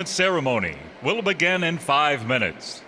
Ceremony will begin in 5 minutes.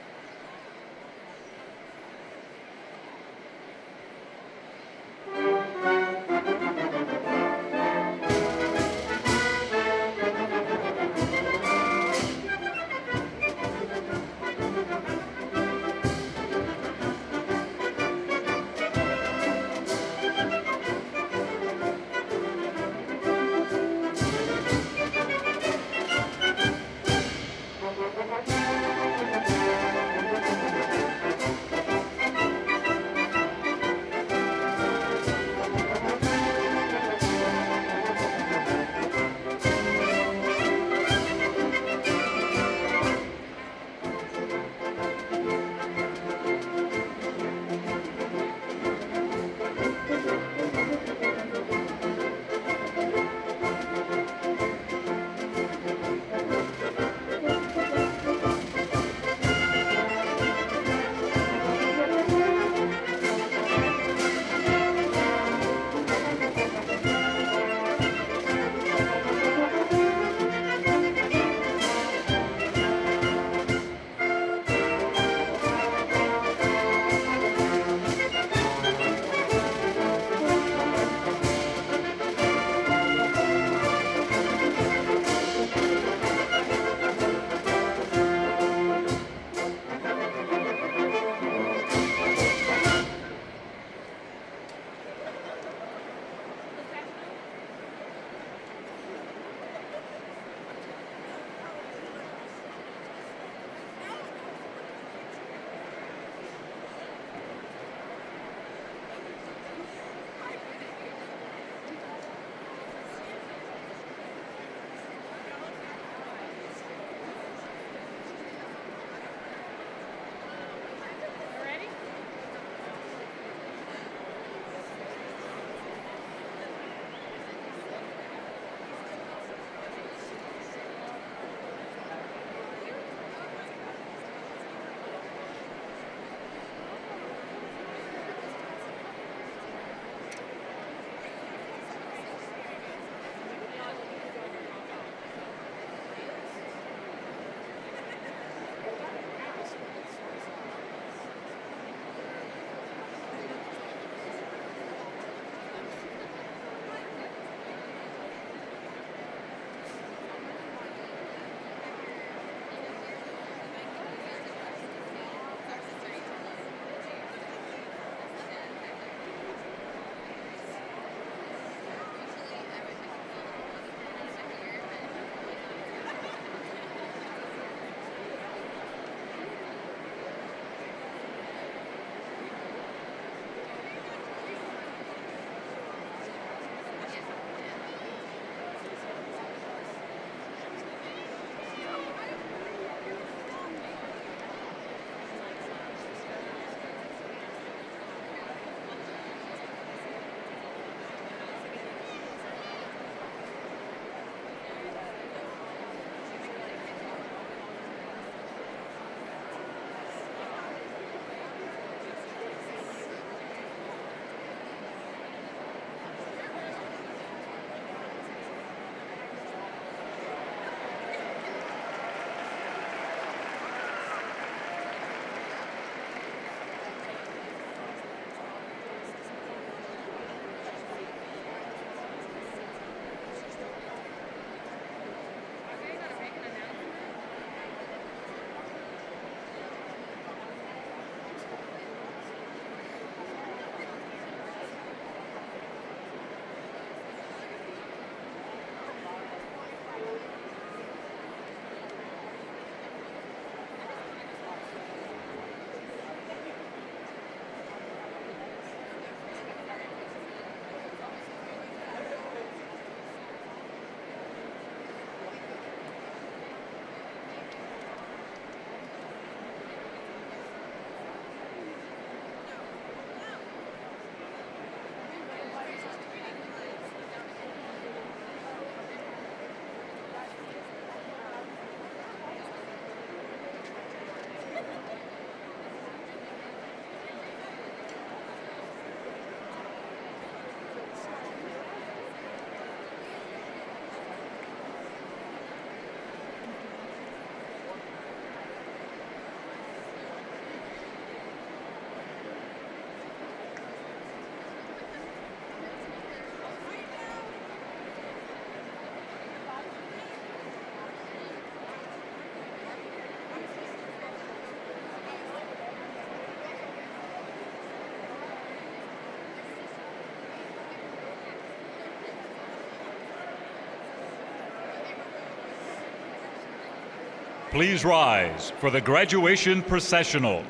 Please rise for the graduation processional.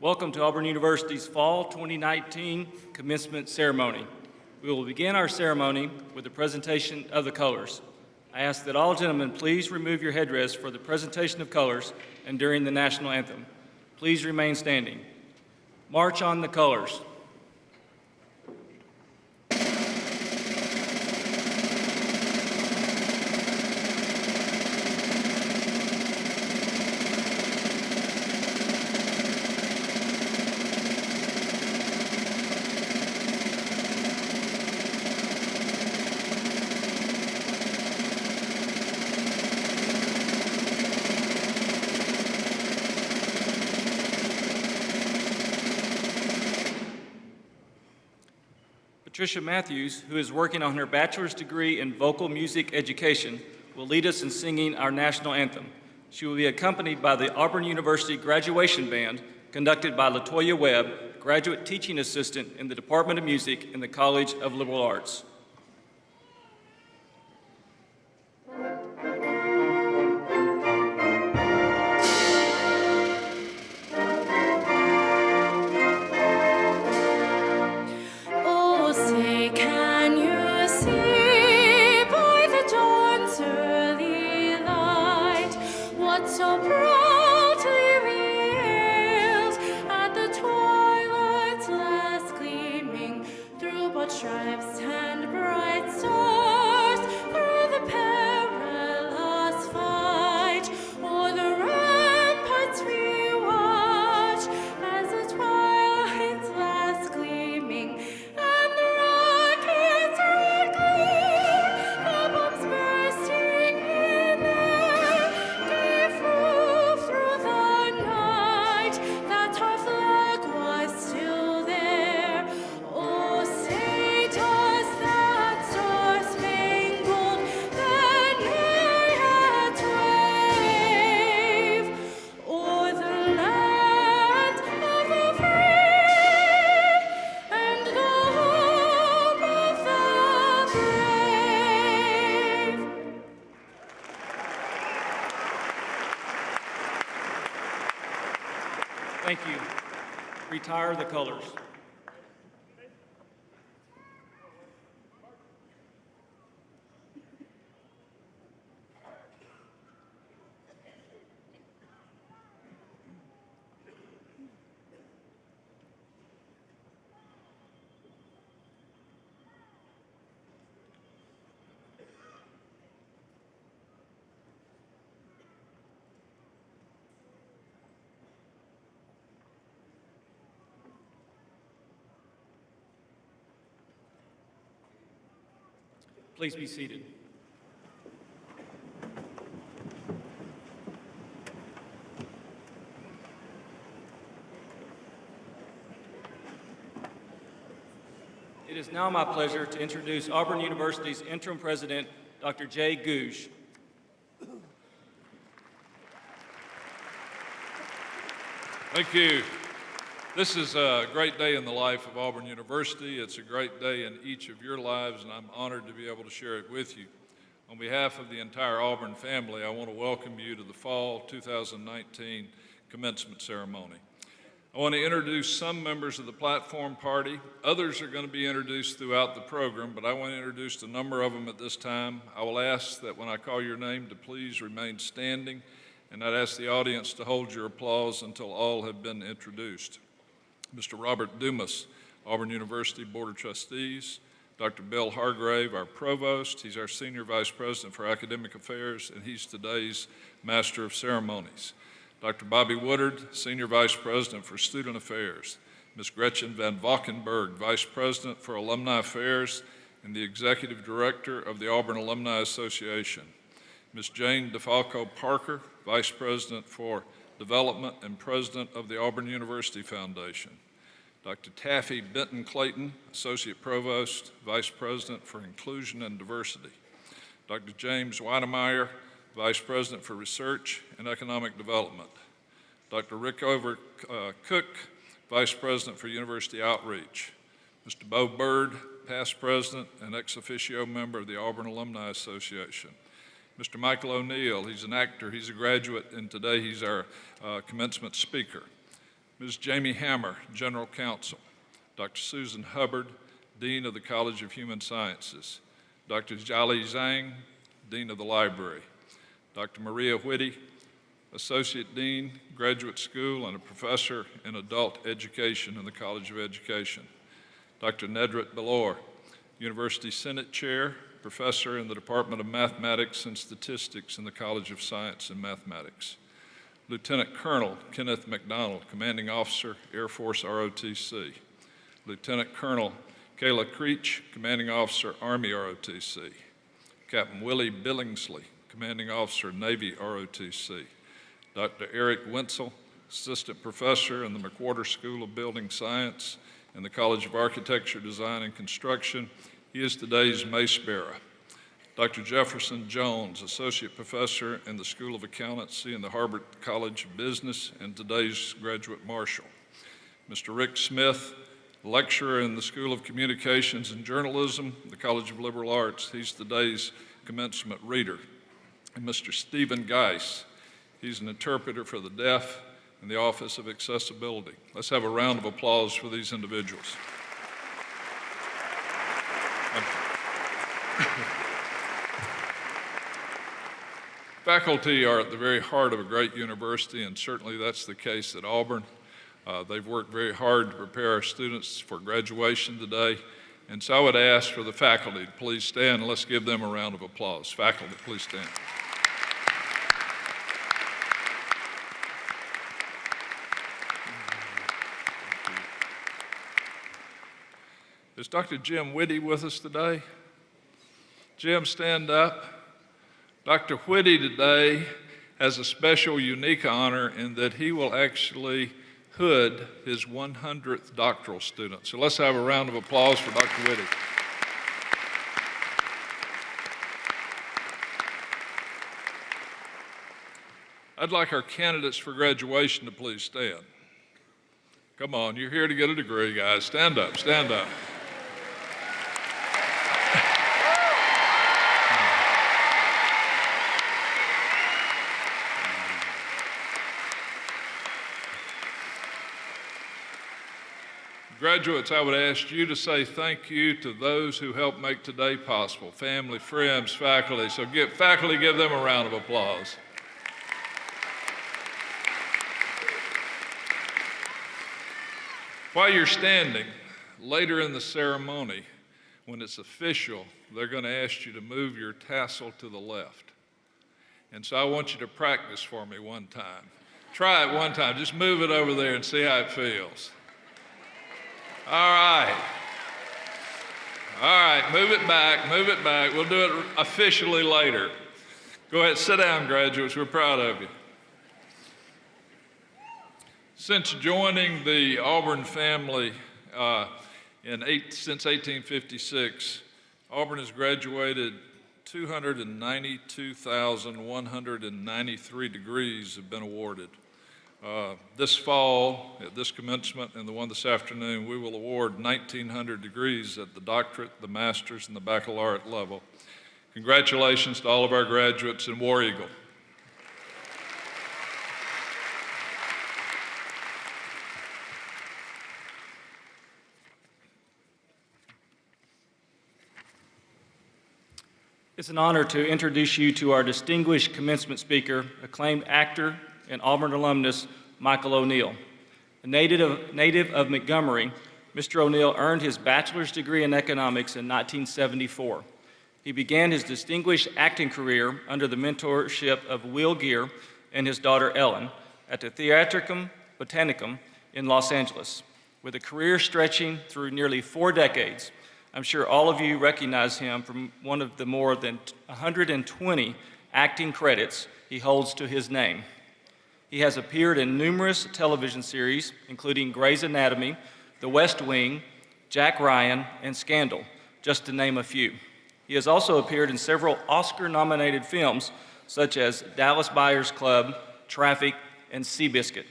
Welcome to Auburn University's Fall 2019 Commencement Ceremony. We will begin our ceremony with the presentation of the colors. I ask that all gentlemen please remove your headdress for the presentation of colors and during the national anthem. Please remain standing. March on the colors. Patricia Matthews, who is working on her bachelor's degree in vocal music education, will lead us in singing our national anthem. She will be accompanied by the Auburn University Graduation Band, conducted by LaToya Webb, graduate teaching assistant in the Department of Music in the College of Liberal Arts. So proudly revealed at the twilight's last gleaming through both stripes and bright stars, through the perilous fight, o'er the ramparts we watch as the twilight's last gleaming and the rockets red gleam, the bombs bursting in air. Through the night, that our flag was still there. Oh, say does that star-spangled banner yet wave o'er the land of the free and the home of the brave? Thank you. Retire the colors. Please be seated. It is now my pleasure to introduce Auburn University's interim president, Dr. Jay Gouge. Thank you. This is a great day in the life of Auburn University. It's a great day in each of your lives, and I'm honored to be able to share it with you. On behalf of the entire Auburn family, I want to welcome you to the Fall 2019 Commencement Ceremony. I want to introduce some members of the platform party. Others are going to be introduced throughout the program, but I want to introduce a number of them at this time. I will ask that when I call your name to please remain standing, and I'd ask the audience to hold your applause until all have been introduced. Mr. Robert Dumas, Auburn University Board of Trustees. Dr. Bill Hargrave, our provost. He's our senior vice president for academic affairs, and he's today's master of ceremonies. Dr. Bobby Woodard, senior vice president for student affairs. Ms. Gretchen Van Valkenburg, vice president for alumni affairs and the executive director of the Auburn Alumni Association. Ms. Jane DeFalco Parker, vice president for development and president of the Auburn University Foundation. Dr. Taffy Benton Clayton, associate provost, vice president for inclusion and diversity. Dr. James Weidemeyer, vice president for research and economic development. Dr. Rickover Cook, vice president for university outreach. Mr. Bo Bird, past president and ex officio member of the Auburn Alumni Association. Mr. Michael O'Neill, he's an actor, he's a graduate, and today he's our commencement speaker. Ms. Jamie Hammer, General Counsel. Dr. Susan Hubbard, Dean of the College of Human Sciences. Dr. Jiali Zhang, Dean of the Library. Dr. Maria Whitty, Associate Dean, Graduate School, and a Professor in Adult Education in the College of Education. Dr. Nedrit Belor, University Senate Chair, Professor in the Department of Mathematics and Statistics in the College of Science and Mathematics. Lieutenant Colonel Kenneth McDonald, Commanding Officer, Air Force ROTC. Lieutenant Colonel Kayla Creech, Commanding Officer, Army ROTC. Captain Willie Billingsley, Commanding Officer, Navy ROTC. Dr. Eric Wenzel, Assistant Professor in the McWhorter School of Building Science and the College of Architecture, Design, and Construction. He is today's Mace Bearer. Dr. Jefferson Jones, Associate Professor in the School of Accountancy in the Harvard College of Business and today's Graduate Marshal. Mr. Rick Smith, Lecturer in the School of Communications and Journalism, the College of Liberal Arts. He's today's Commencement Reader. And Mr. Stephen Geis, he's an interpreter for the deaf in the Office of Accessibility. Let's have a round of applause for these individuals. Faculty are at the very heart of a great university, and certainly that's the case at Auburn. They've worked very hard to prepare our students for graduation today, and so I would ask for the faculty to please stand, and let's give them a round of applause. Faculty, please stand. Is Dr. Jim Whitty with us today? Jim, stand up. Dr. Whitty today has a special, unique honor in that he will actually hood his 100th doctoral student. So let's have a round of applause for Dr. Whitty. I'd like our candidates for graduation to please stand. Come on, you're here to get a degree, guys. Stand up, stand up. Graduates, I would ask you to say thank you to those who helped make today possible, family, friends, faculty. So faculty, give them a round of applause. While you're standing, later in the ceremony, when it's official, they're going to ask you to move your tassel to the left. And so I want you to practice for me one time. Try it one time. Just move it over there and see how it feels. All right. All right, move it back, move it back. We'll do it officially later. Go ahead, sit down, graduates. We're proud of you. Since joining the Auburn family since 1856, Auburn has graduated 292,193 degrees have been awarded. This fall, at this commencement and the one this afternoon, we will award 1,900 degrees at the doctorate, the master's, and the baccalaureate level. Congratulations to all of our graduates in War Eagle. It's an honor to introduce you to our distinguished commencement speaker, acclaimed actor and Auburn alumnus, Michael O'Neill. A native of Montgomery, Mr. O'Neill earned his bachelor's degree in economics in 1974. He began his distinguished acting career under the mentorship of Will Geer and his daughter Ellen at the Theatricum Botanicum in Los Angeles. With a career stretching through nearly 4 decades, I'm sure all of you recognize him from one of the more than 120 acting credits he holds to his name. He has appeared in numerous television series, including Grey's Anatomy, The West Wing, Jack Ryan, and Scandal, just to name a few. He has also appeared in several Oscar-nominated films, such as Dallas Buyers Club, Traffic, and Seabiscuit.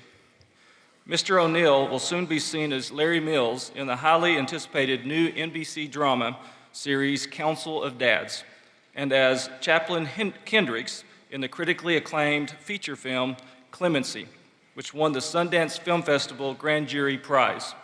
Mr. O'Neill will soon be seen as Larry Mills in the highly anticipated new NBC drama series Council of Dads, and as Chaplain Kendricks in the critically acclaimed feature film Clemency, which won the Sundance Film Festival Grand Jury Prize.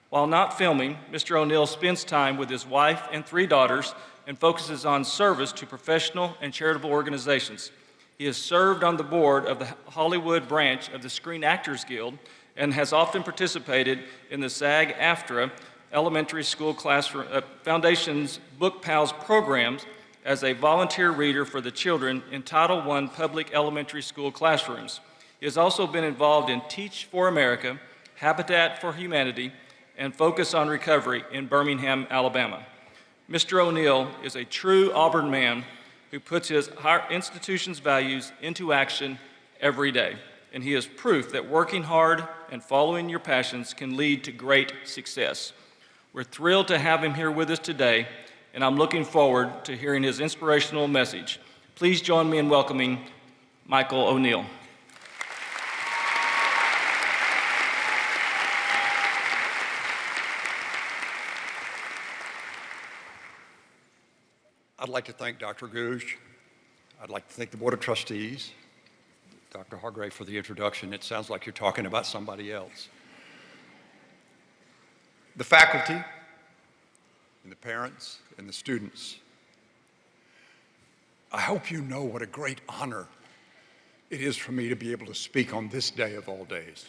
While not filming, Mr. O'Neill spends time with his wife and 3 daughters and focuses on service to professional and charitable organizations. He has served on the board of the Hollywood branch of the Screen Actors Guild and has often participated in the SAG-AFTRA Elementary School Classroom Foundation's Book Pals programs as a volunteer reader for the children in Title I public elementary school classrooms. He has also been involved in Teach for America, Habitat for Humanity, and Focus on Recovery in Birmingham, Alabama. Mr. O'Neill is a true Auburn man who puts his higher institution's values into action every day. And he is proof that working hard and following your passions can lead to great success. We're thrilled to have him here with us today, and I'm looking forward to hearing his inspirational message. Please join me in welcoming Michael O'Neill. I'd like to thank Dr. Gouge. I'd like to thank the Board of Trustees, Dr. Hargrave, for the introduction. It sounds like you're talking about somebody else. The faculty, and the parents, and the students. I hope you know what a great honor it is for me to be able to speak on this day of all days.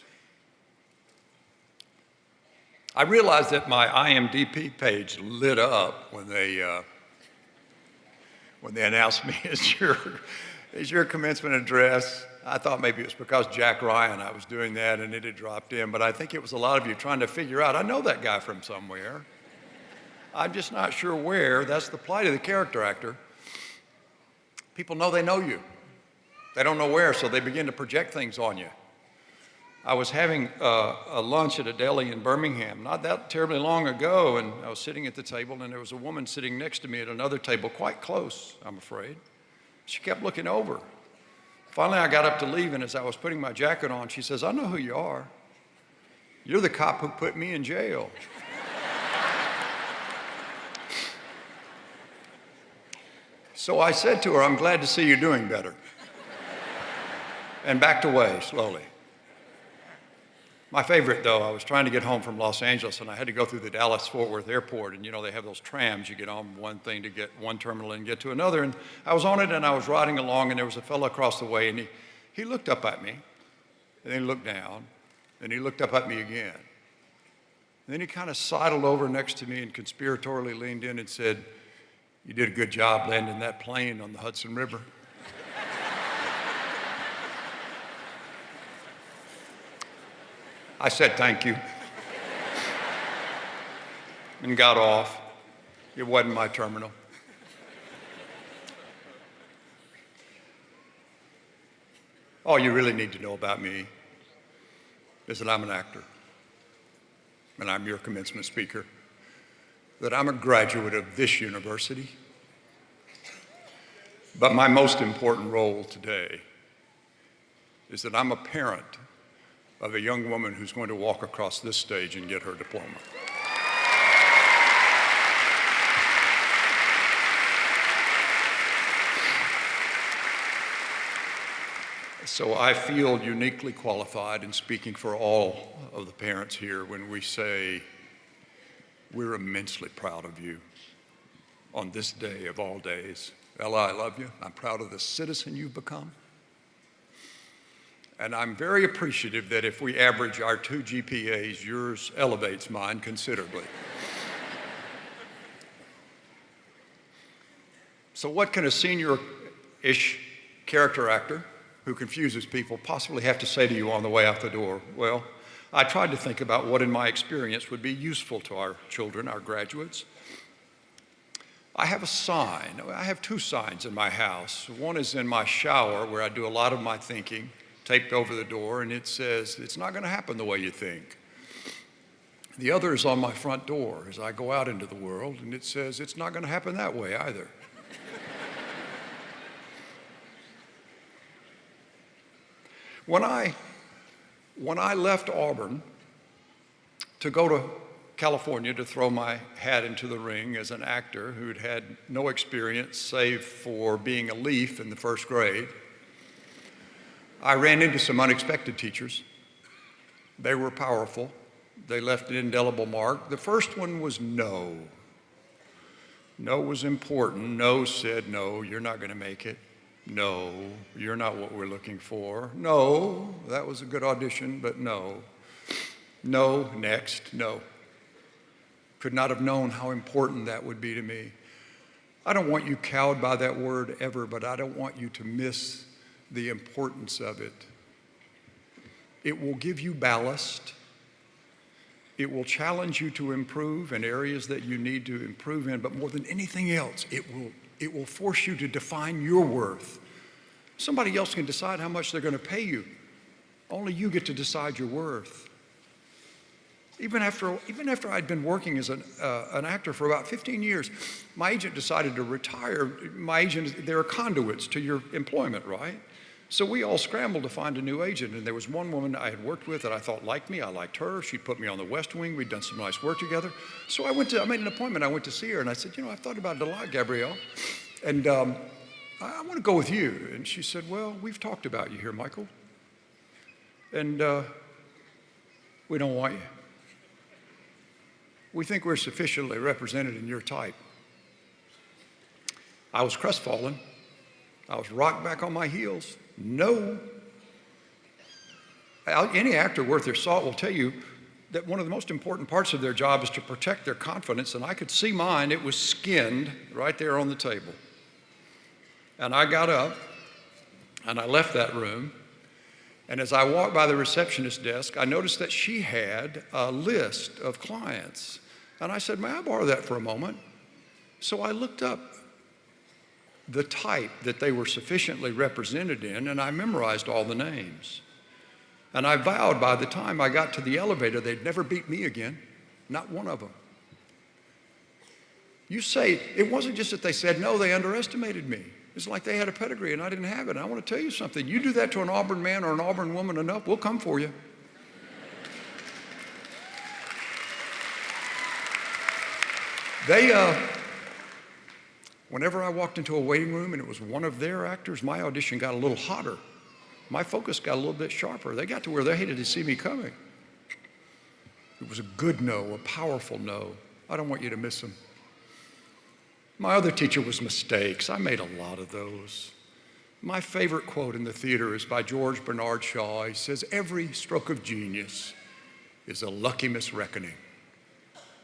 I realized that my IMDb page lit up when they announced me as your commencement address. I thought maybe it was because Jack Ryan, I was doing that and it had dropped in, but I think it was a lot of you trying to figure out, I know that guy from somewhere. I'm just not sure where. That's the plight of the character actor. People know they know you. They don't know where, so they begin to project things on you. I was having a lunch at a deli in Birmingham not that terribly long ago, and I was sitting at the table, and there was a woman sitting next to me at another table, quite close, I'm afraid. She kept looking over. Finally, I got up to leave, and as I was putting my jacket on, she says, "I know who you are. You're the cop who put me in jail." So I said to her, "I'm glad to see you doing better," and backed away slowly. My favorite, though, I was trying to get home from Los Angeles, and I had to go through the Dallas-Fort Worth airport, and you know, they have those trams. You get on one thing to get one terminal and get to another, and I was on it, and I was riding along, and there was a fellow across the way, and he looked up at me, and then he looked down, and he looked up at me again. And then he kind of sidled over next to me and conspiratorially leaned in and said, "You did a good job landing that plane on the Hudson River." I said thank you and got off. It wasn't my terminal. All you really need to know about me is that I'm an actor, and I'm your commencement speaker, that I'm a graduate of this university, but my most important role today is that I'm a parent of a young woman who's going to walk across this stage and get her diploma. So I feel uniquely qualified in speaking for all of the parents here when we say we're immensely proud of you on this day of all days. Ella, I love you. I'm proud of the citizen you've become. And I'm very appreciative that if we average our 2 GPAs, yours elevates mine considerably. So what can a senior-ish character actor who confuses people possibly have to say to you on the way out the door? Well, I tried to think about what in my experience would be useful to our children, our graduates. I have a sign. I have 2 signs in my house. One is in my shower where I do a lot of my thinking, taped over the door, and it says, "It's not going to happen the way you think." The other is on my front door as I go out into the world, and it says, "It's not going to happen that way either." When I left Auburn to go to California to throw my hat into the ring as an actor who'd had no experience save for being a leaf in the first grade, I ran into some unexpected teachers They were powerful. They left an indelible mark. The first one was no. No was important. No said, no, you're not going to make it. No, you're not what we're looking for. No, that was a good audition, but no. No, next, no. Could not have known how important that would be to me. I don't want you cowed by that word ever, but I don't want you to miss the importance of it. It will give you ballast. It will challenge you to improve in areas that you need to improve in, but more than anything else, it will force you to define your worth. Somebody else can decide how much they're going to pay you. Only you get to decide your worth. Even after I'd been working as an actor for about 15 years, my agent decided to retire. My agent, there are conduits to your employment, right? So we all scrambled to find a new agent, and there was one woman I had worked with that I thought liked me. I liked her. She'd put me on the West Wing. We'd done some nice work together. So I made an appointment. I went to see her, and I said, I've thought about it a lot, Gabrielle, and I want to go with you. And she said, well, we've talked about you here, Michael, and we don't want you. We think we're sufficiently represented in your type. I was crestfallen. I was rocked back on my heels. No. Any actor worth their salt will tell you that one of the most important parts of their job is to protect their confidence, and I could see mine. It was skinned right there on the table. And I got up, and I left that room, and as I walked by the receptionist desk, I noticed that she had a list of clients. And I said, may I borrow that for a moment? So I looked up the type that they were sufficiently represented in, and I memorized all the names. And I vowed by the time I got to the elevator, they'd never beat me again, not one of them. You say, it wasn't just that they said no, they underestimated me. It's like they had a pedigree and I didn't have it. And I want to tell you something. You do that to an Auburn man or an Auburn woman enough, we'll come for you. Whenever I walked into a waiting room and it was one of their actors, my audition got a little hotter. My focus got a little bit sharper. They got to where they hated to see me coming. It was a good no, a powerful no. I don't want you to miss them. My other teacher was mistakes. I made a lot of those. My favorite quote in the theater is by George Bernard Shaw. He says, every stroke of genius is a lucky misreckoning.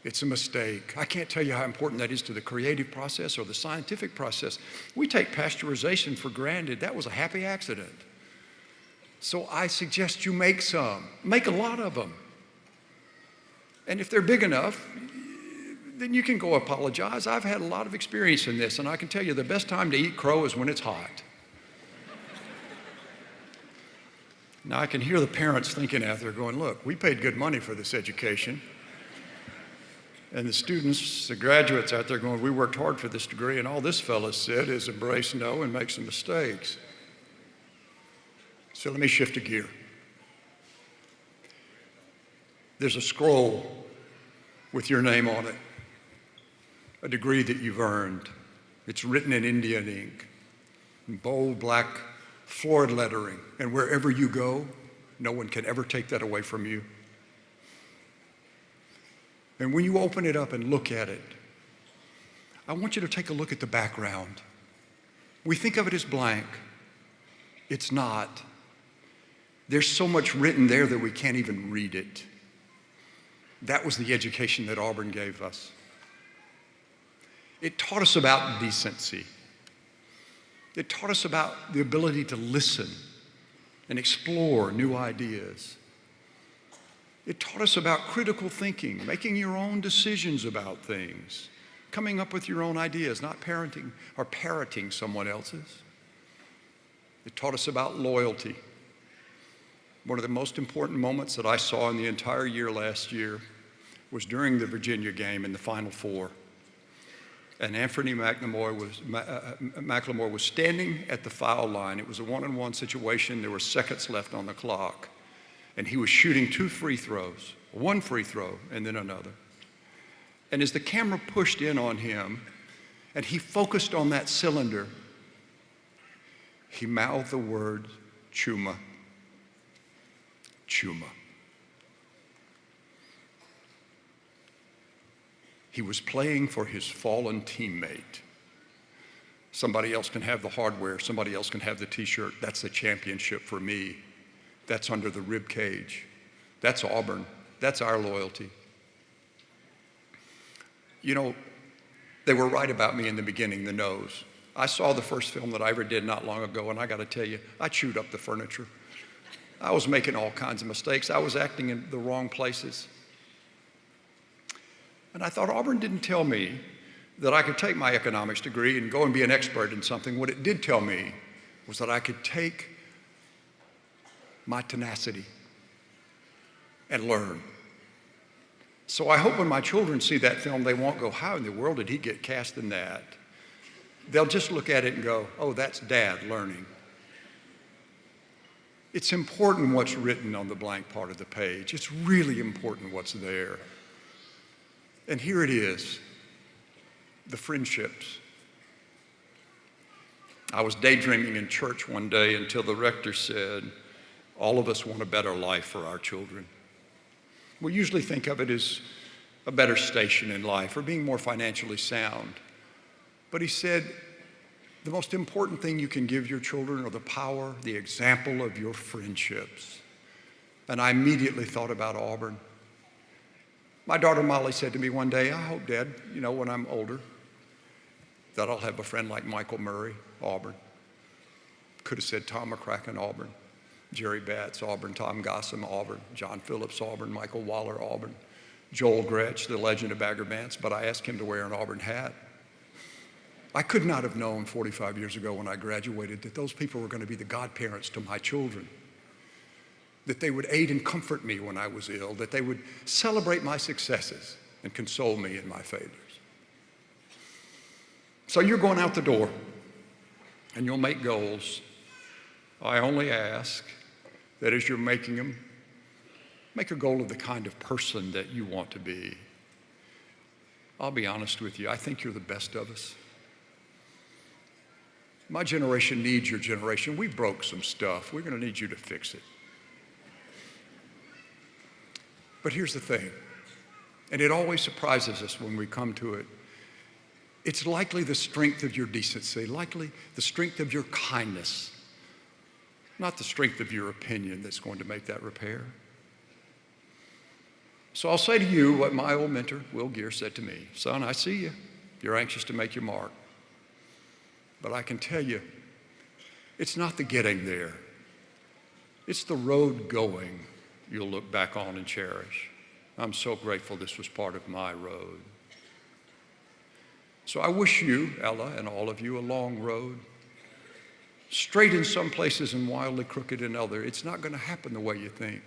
It's a mistake. I can't tell you how important that is to the creative process or the scientific process. We take pasteurization for granted. That was a happy accident. So I suggest you make some. Make a lot of them. And if they're big enough, then you can go apologize. I've had a lot of experience in this, and I can tell you the best time to eat crow is when it's hot. Now I can hear the parents thinking out there going, look, we paid good money for this education. And the students, the graduates out there going, we worked hard for this degree, and all this fella said is embrace no and make some mistakes. So let me shift a gear. There's a scroll with your name on it, a degree that you've earned. It's written in Indian ink, in bold black florid lettering, and wherever you go, no one can ever take that away from you. And when you open it up and look at it, I want you to take a look at the background. We think of it as blank. It's not. There's so much written there that we can't even read it. That was the education that Auburn gave us. It taught us about decency. It taught us about the ability to listen and explore new ideas. It taught us about critical thinking, making your own decisions about things, coming up with your own ideas, not parenting or parroting someone else's. It taught us about loyalty. One of the most important moments that I saw in the entire year last year was during the Virginia game in the Final Four. And Anthony McLemore was standing at the foul line. It was a one-on-one situation. There were seconds left on the clock. And he was shooting 2 free throws, one free throw and then another. And as the camera pushed in on him and he focused on that cylinder, he mouthed the word, Chuma. Chuma. He was playing for his fallen teammate. Somebody else can have the hardware, somebody else can have the t-shirt. That's a championship for me. That's under the rib cage. That's Auburn. That's our loyalty. You know, they were right about me in the beginning, the nose. I saw the first film that I ever did not long ago, and I got to tell you, I chewed up the furniture. I was making all kinds of mistakes. I was acting in the wrong places. And I thought Auburn didn't tell me that I could take my economics degree and go and be an expert in something. What it did tell me was that I could take my tenacity and learn. So I hope when my children see that film, they won't go, how in the world did he get cast in that? They'll just look at it and go, oh, that's Dad learning. It's important what's written on the blank part of the page. It's really important what's there. And here it is, the friendships. I was daydreaming in church one day until the rector said, all of us want a better life for our children. We usually think of it as a better station in life or being more financially sound. But he said, the most important thing you can give your children are the power, the example of your friendships. And I immediately thought about Auburn. My daughter Molly said to me one day, I hope, Dad, when I'm older, that I'll have a friend like Michael Murray, Auburn. Could have said Tom McCracken, Auburn. Jerry Batts, Auburn. Tom Gossam, Auburn. John Phillips, Auburn. Michael Waller, Auburn. Joel Gretsch, the legend of Bagger Vance, but I asked him to wear an Auburn hat. I could not have known 45 years ago when I graduated that those people were going to be the godparents to my children, that they would aid and comfort me when I was ill, that they would celebrate my successes and console me in my failures. So you're going out the door and you'll make goals. I only ask that as you're making them, make a goal of the kind of person that you want to be. I'll be honest with you, I think you're the best of us. My generation needs your generation. We broke some stuff. We're going to need you to fix it. But here's the thing, and it always surprises us when we come to it. It's likely the strength of your decency, likely the strength of your kindness, not the strength of your opinion that's going to make that repair. So I'll say to you what my old mentor, Will Gear, said to me. Son, I see you. You're anxious to make your mark. But I can tell you, it's not the getting there. It's the road going you'll look back on and cherish. I'm so grateful this was part of my road. So I wish you, Ella, and all of you, a long road. Straight in some places and wildly crooked in others. It's not going to happen the way you think.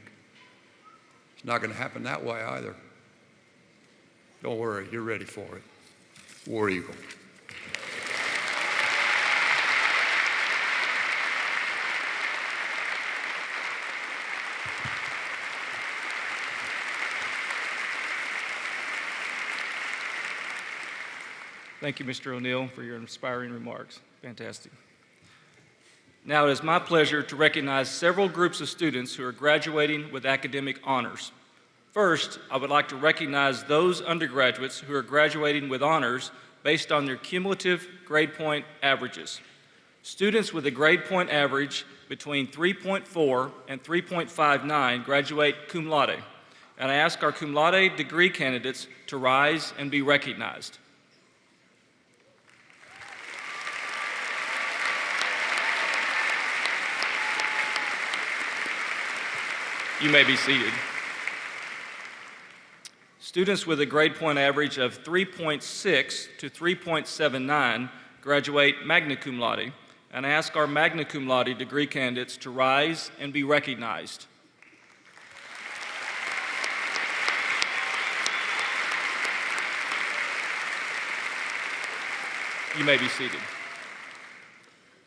It's not going to happen that way either. Don't worry, you're ready for it. War Eagle. Thank you, Mr. O'Neill, for your inspiring remarks. Fantastic. Now it is my pleasure to recognize several groups of students who are graduating with academic honors. First, I would like to recognize those undergraduates who are graduating with honors based on their cumulative grade point averages. Students with a grade point average between 3.4 and 3.59 graduate cum laude, and I ask our cum laude degree candidates to rise and be recognized. You may be seated. Students with a grade point average of 3.6 to 3.79 graduate magna cum laude, and I ask our magna cum laude degree candidates to rise and be recognized. You may be seated.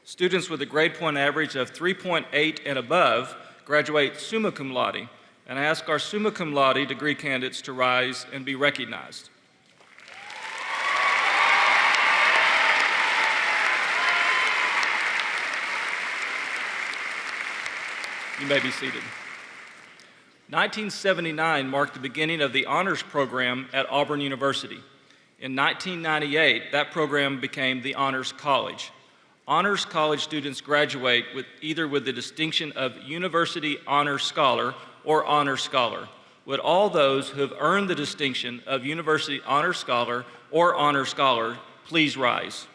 Students with a grade point average of 3.8 and above graduate summa cum laude, and I ask our summa cum laude degree candidates to rise and be recognized. You may be seated. 1979 marked the beginning of the honors program at Auburn University. In 1998, that program became the Honors College. Honors College students graduate either with the distinction of University Honors Scholar or Honors Scholar. Would all those who have earned the distinction of University Honors Scholar or Honors Scholar please rise?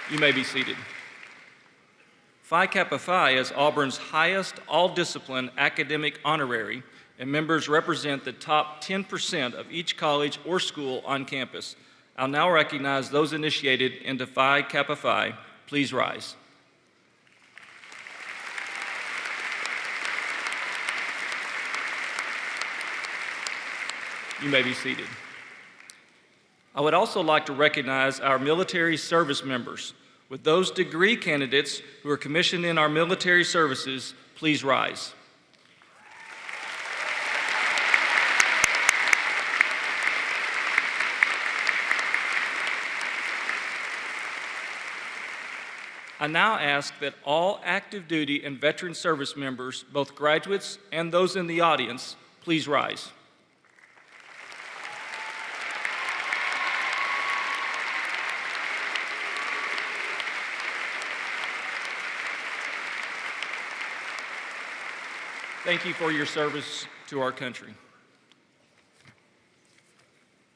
You may be seated. Phi Kappa Phi is Auburn's highest all-discipline academic honorary, and members represent the top 10% of each college or school on campus. I'll now recognize those initiated into Phi Kappa Phi. Please rise. You may be seated. I would also like to recognize our military service members. With those degree candidates who are commissioned in our military services, please rise. I now ask that all active duty and veteran service members, both graduates and those in the audience, please rise. Thank you for your service to our country.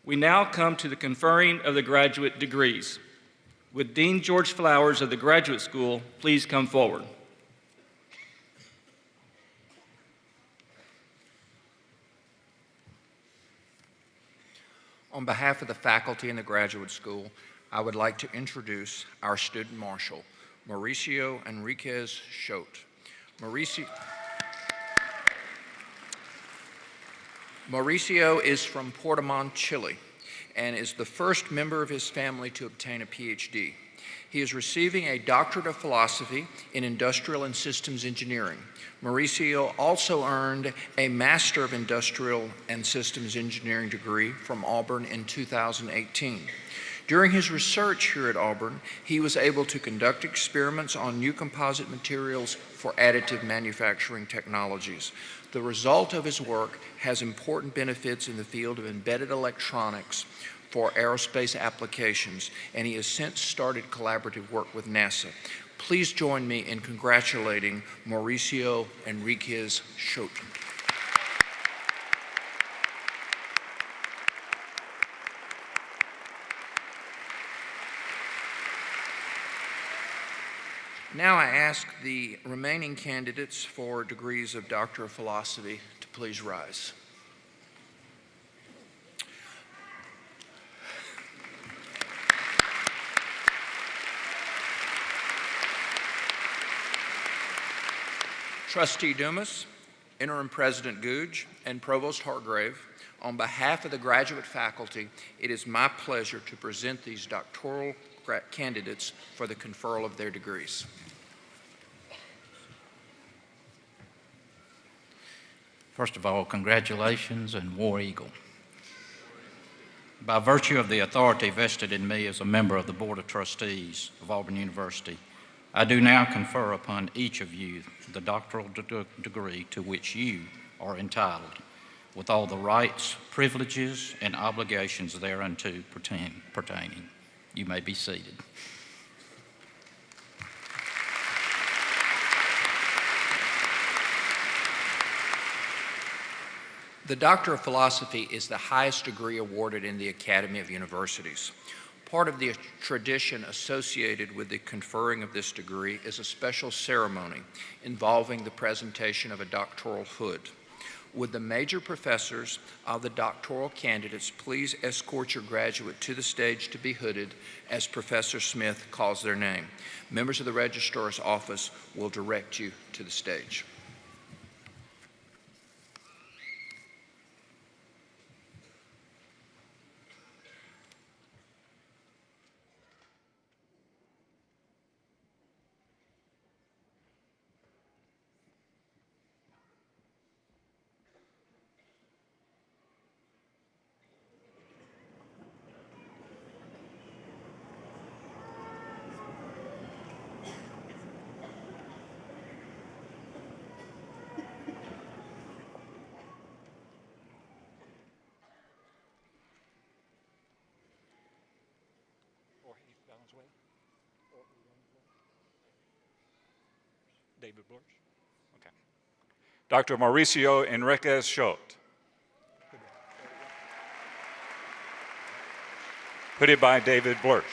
We now come to the conferring of the graduate degrees. Would Dean George Flowers of the Graduate School please come forward? On behalf of the faculty in the Graduate School, I would like to introduce our student marshal, Mauricio Enriquez Schote. Mauricio is from Portamont, Chile, and is the first member of his family to obtain a PhD. He is receiving a Doctorate of Philosophy in Industrial and Systems Engineering. Mauricio also earned a Master of Industrial and Systems Engineering degree from Auburn in 2018. During his research here at Auburn, he was able to conduct experiments on new composite materials for additive manufacturing technologies. The result of his work has important benefits in the field of embedded electronics for aerospace applications, and he has since started collaborative work with NASA. Please join me in congratulating Mauricio Enriquez Schote. Now I ask the remaining candidates for degrees of Doctor of Philosophy to please rise. Trustee Dumas, Interim President Googe, and Provost Hargrave, on behalf of the graduate faculty, it is my pleasure to present these doctoral candidates for the conferral of their degrees. First of all, congratulations and War Eagle. By virtue of the authority vested in me as a member of the Board of Trustees of Auburn University, I do now confer upon each of you the doctoral degree to which you are entitled, with all the rights, privileges, and obligations thereunto pertaining. You may be seated. The Doctor of Philosophy is the highest degree awarded in the Academy of Universities. Part of the tradition associated with the conferring of this degree is a special ceremony involving the presentation of a doctoral hood. Would the major professors of the doctoral candidates please escort your graduate to the stage to be hooded as Professor Smith calls their name. Members of the Registrar's Office will direct you to the stage. David Blorch? Okay. Dr. Mauricio Enriquez Schott. Hooded by David Blorch.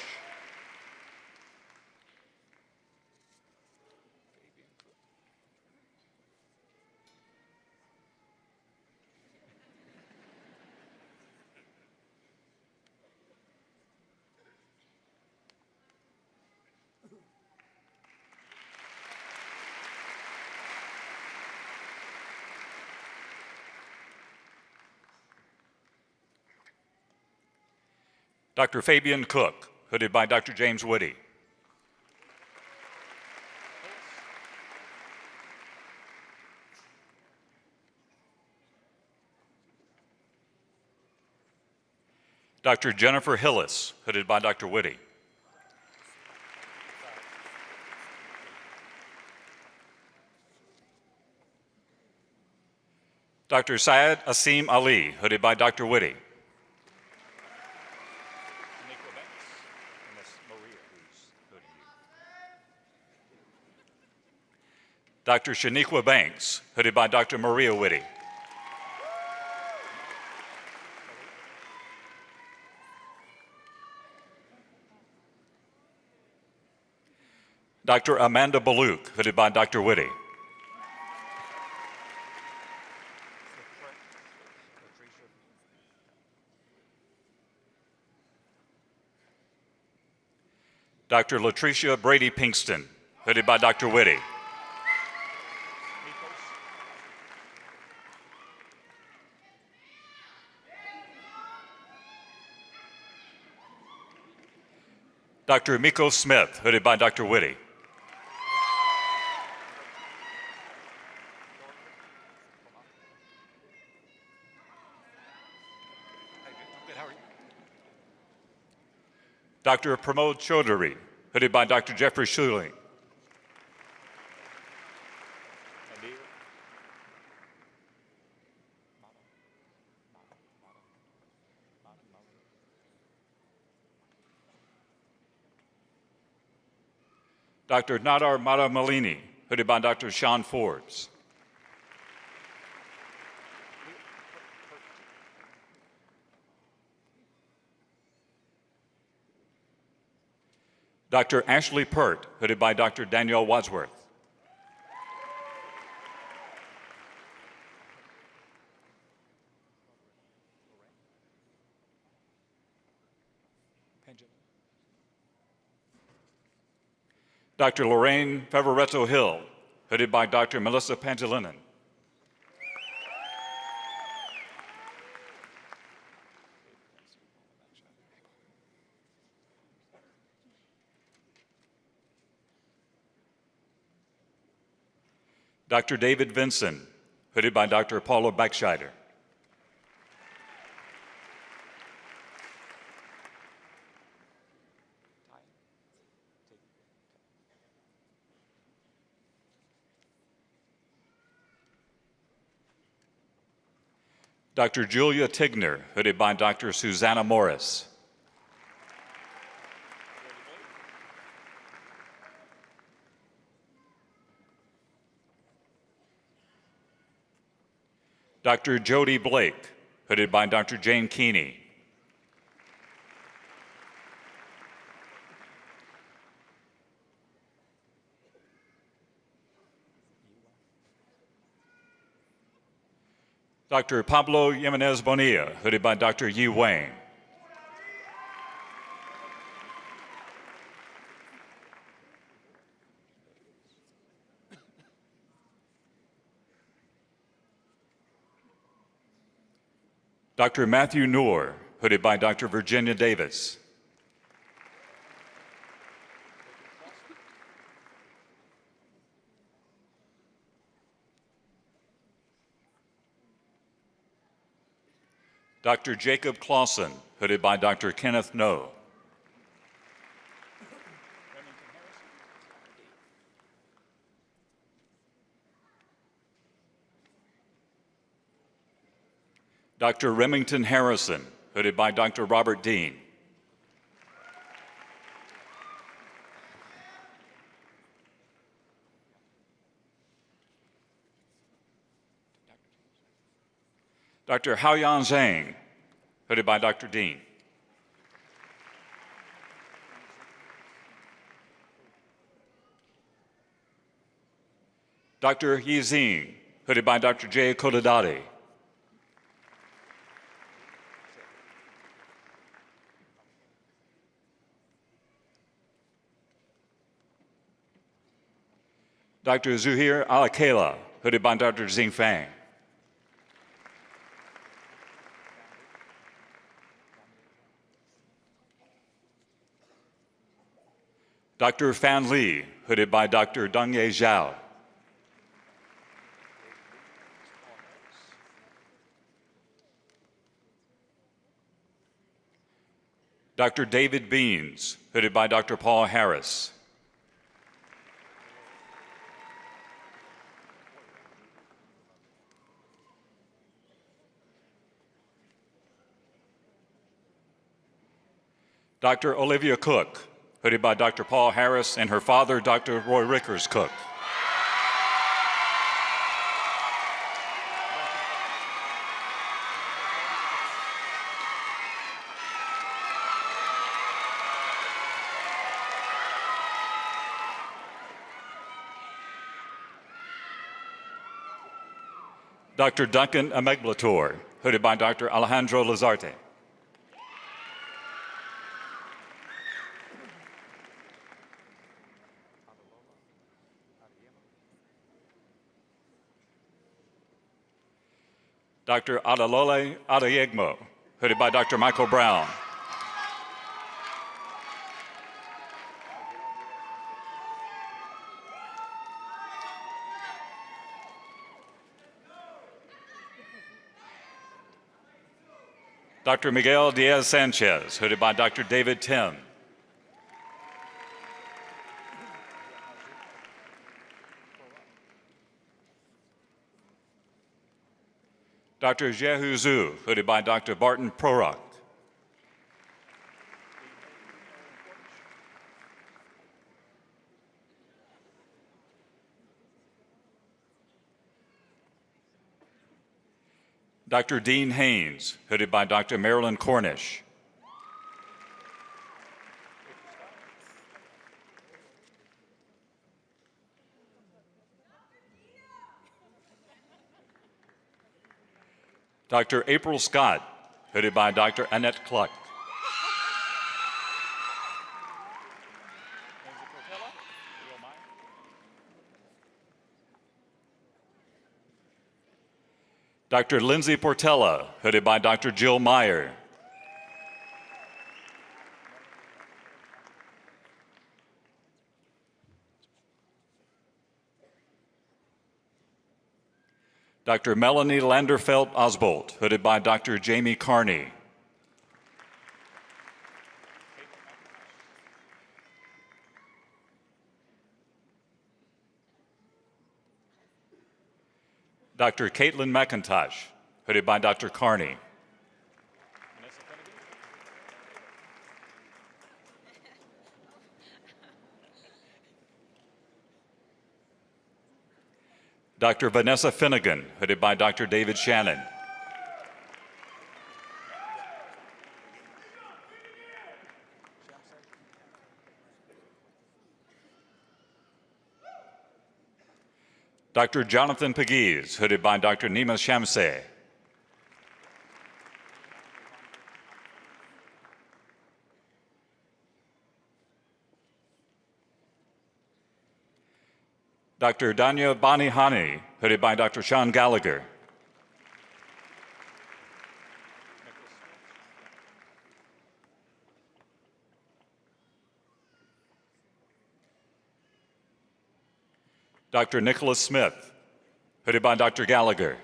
Dr. Fabian Cook, hooded by Dr. James Woody. Dr. Jennifer Hillis, hooded by Dr. Woody. Dr. Syed Asim Ali, hooded by Dr. Woody. Dr. Shaniqua Banks, hooded by Dr. Maria Whitty. Dr. Amanda Baluk, hooded by Dr. Whitty. Dr. Latricia Brady Pinkston, hooded by Dr. Whitty. Dr. Miko Smith, hooded by Dr. Whitty. Dr. Pramod Chaudhary, hooded by Dr. Jeffrey Schuling. Dr. Nadar Matamalini, hooded by Dr. Sean Forbes. Dr. Ashley Pert, hooded by Dr. Danielle Wadsworth. Dr. Lorraine Favoretto Hill, hooded by Dr. Melissa Pangilinan. Dr. David Vinson, hooded by Dr. Paula Backscheider. Dr. Julia Tigner, hooded by Dr. Susanna Morris. Dr. Jody Blake, hooded by Dr. Jane Keeney. Dr. Pablo Jimenez Bonilla, hooded by Dr. Yi Wang. Dr. Matthew Noor, hooded by Dr. Virginia Davis. Dr. Jacob Clausen, hooded by Dr. Kenneth No. Dr. Remington Harrison, hooded by Dr. Robert Dean. Dr. Haoyan Zhang, hooded by Dr. Dean. Dr. Yi Xing, hooded by Dr. J. Kodadati. Dr. Zuhir Alakela, hooded by Dr. Xing Fang. Dr. Fan Li, hooded by Dr. Dongye Zhao. Dr. David Beans, hooded by Dr. Paul Harris. Dr. Olivia Cook, hooded by Dr. Paul Harris and her father, Dr. Roy Rickers Cook. Dr. Duncan Ameglator, hooded by Dr. Alejandro Lazarte. Dr. Adalole Adayegmo, hooded by Dr. Michael Brown. Dr. Miguel Diaz Sanchez, hooded by Dr. David Tim. Dr. Jehu Zhu, hooded by Dr. Barton Prorock. Dr. Dean Haynes, hooded by Dr. Marilyn Cornish. Dr. April Scott, hooded by Dr. Annette Cluck. Dr. Lindsay Portella, hooded by Dr. Jill Meyer. Dr. Melanie Landerfeld Osbolt, hooded by Dr. Jamie Carney. Dr. Caitlin McIntosh, hooded by Dr. Carney. Dr. Vanessa Finnegan, hooded by Dr. David Shannon. Dr. Jonathan Pegues, hooded by Dr. Nima Shamseh. Dr. Danya Banihani, hooded by Dr. Sean Gallagher. Dr. Nicholas Smith, hooded by Dr. Gallagher.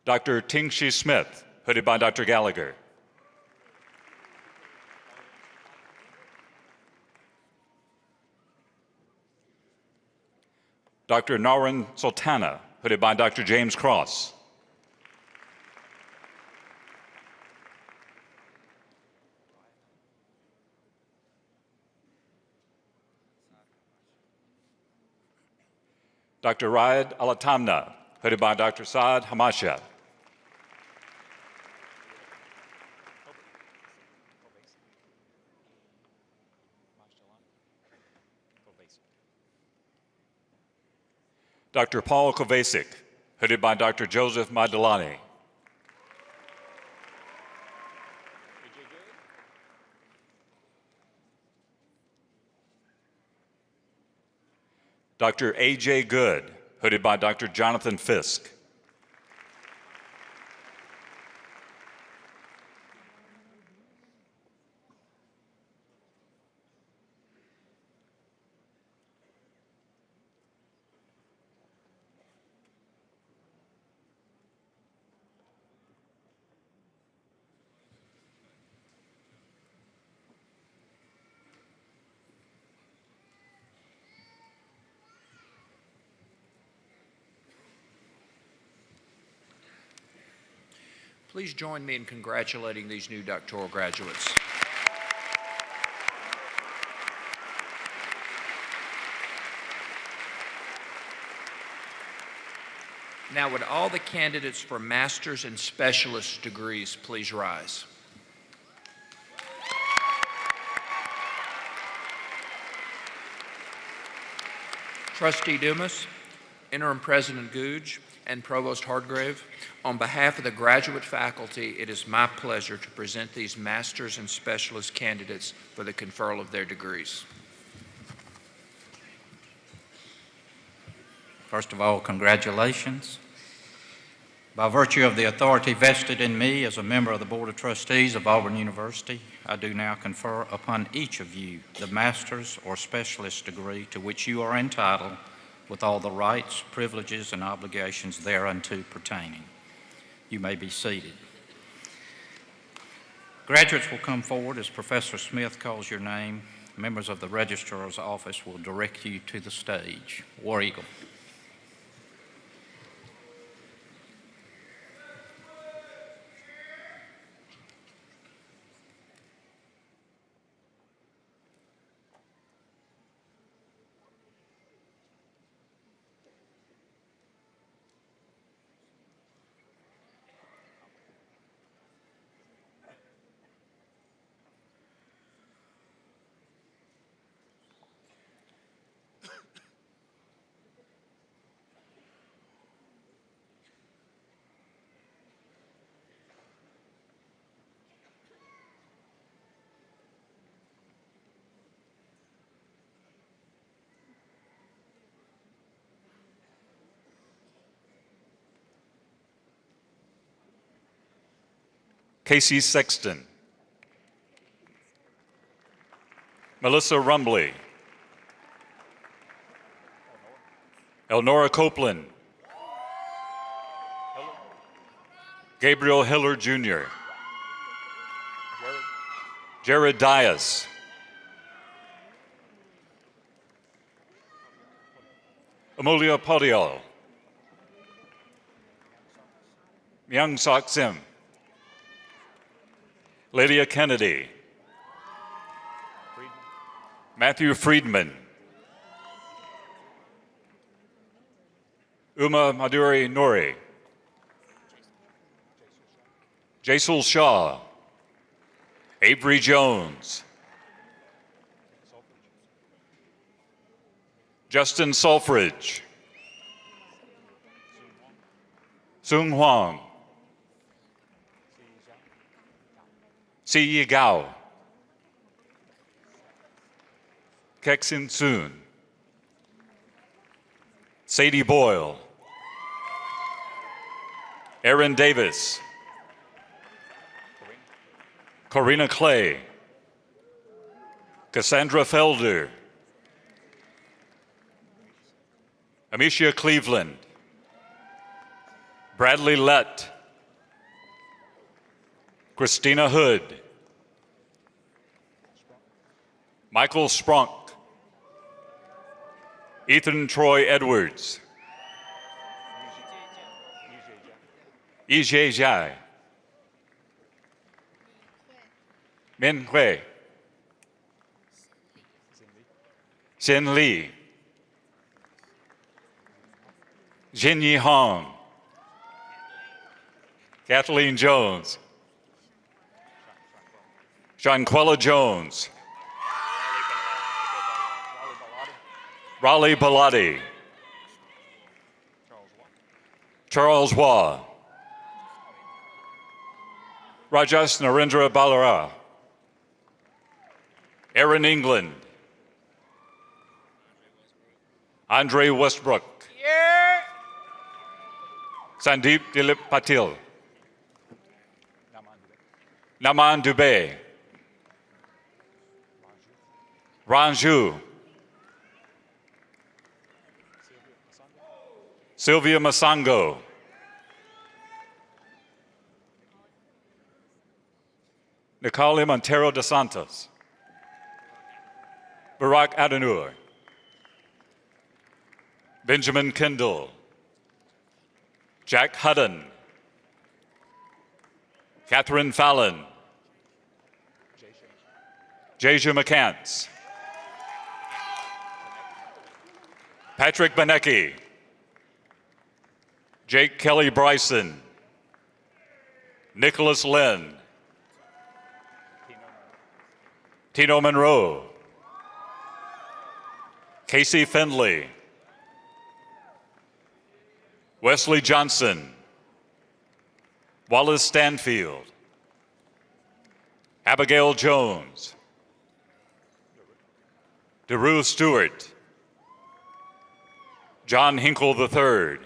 Dr. Tingshi Smith, hooded by Dr. Gallagher. Dr. Narwan Sultana, hooded by Dr. James Cross. Dr. Rayed Alatamna, hooded by Dr. Saad Hamasha. Dr. Paul Kovacic, hooded by Dr. Joseph Madalani. Dr. A.J. Good, hooded by Dr. Jonathan Fisk. Please join me in congratulating these new doctoral graduates. Now, would all the candidates for master's and specialist degrees please rise? Trustee Dumas, Interim President Googe, and Provost Hardgrave, on behalf of the graduate faculty, it is my pleasure to present these master's and specialist candidates for the conferral of their degrees. First of all, congratulations. By virtue of the authority vested in me as a member of the Board of Trustees of Auburn University, I do now confer upon each of you the master's or specialist degree to which you are entitled, with all the rights, privileges, and obligations thereunto pertaining. You may be seated. Graduates will come forward as Professor Smith calls your name. Members of the Registrar's Office will direct you to the stage. War Eagle. Casey Sexton. Melissa Rumbley. Elnora Copeland. Gabriel Hiller Jr. Jared Dias. Amelia Podial. Myung Sok Sim. Lydia Kennedy. Matthew Friedman. Uma Maduri Nori. Jasul Shah. Avery Jones. Justin Sulfridge. Sung Huang. Si Yi Gao. Kexin Soon. Sadie Boyle. Aaron Davis. Corina Clay. Cassandra Felder. Amicia Cleveland. Bradley Lett. Christina Hood. Michael Sprunk. Ethan Troy Edwards. Yijie Zhai. Min Hui. Xin Li. Jin Yi Hong, Kathleen Jones, Shanquella Jones, Raleigh Bellotti, Charles Waugh, Rajesh Narendra Balara, Aaron England, Andre Westbrook, Sandeep Dilip Patil, Naman Dubey, Ranju, Sylvia Masango, Nicole Montero de Santos, Barack Adenur, Benjamin Kendall, Jack Hudden, Catherine Fallon, Jasia McCants, Patrick Benecki, Jake Kelly Bryson, Nicholas Lynn, Tino Monroe, Casey Findley, Wesley Johnson, Wallace Stanfield, Abigail Jones, DeRue Stewart, John Hinkle III,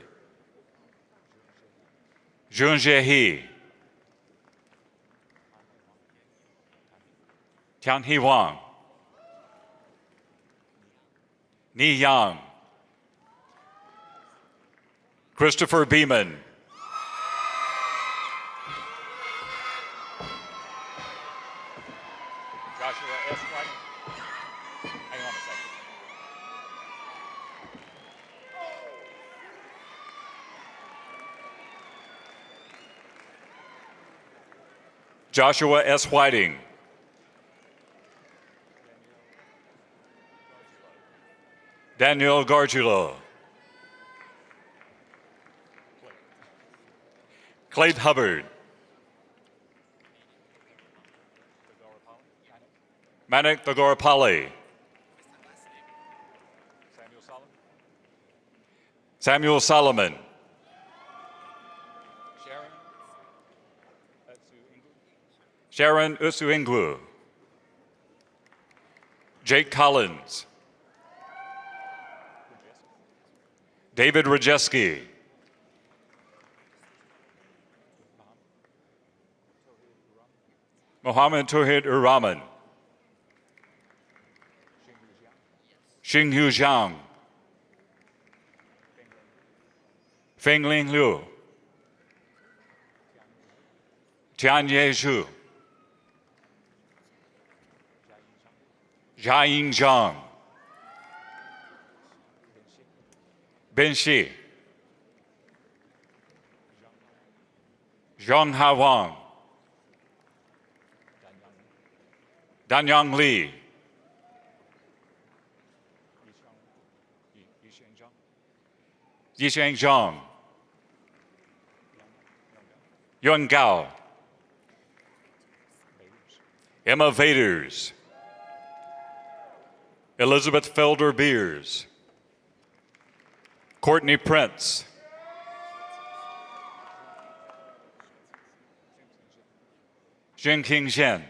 Jun Jie-hee, Tian-hee Wang, Ni Yang, Christopher Beeman, Joshua S. White. Hang on a second. Joshua S. Whiting, Daniel Gargiulo, Clayton Hubbard, Manik Thagorapalli, Samuel Solomon, Sharon Usuingwu, Jake Collins, David Rajeski, Mohammed Tauhid Uraman, Xingyu Zhang, Fengling Liu, Tianye Zhu, Jiaying Zhang, Ben Xi, Zhonghai Wang, Danyang Li, Yisheng Zhang, Yuan Gao, Emma Vaders, Elizabeth Felder Beers, Courtney Prince, Jinqing Zhen,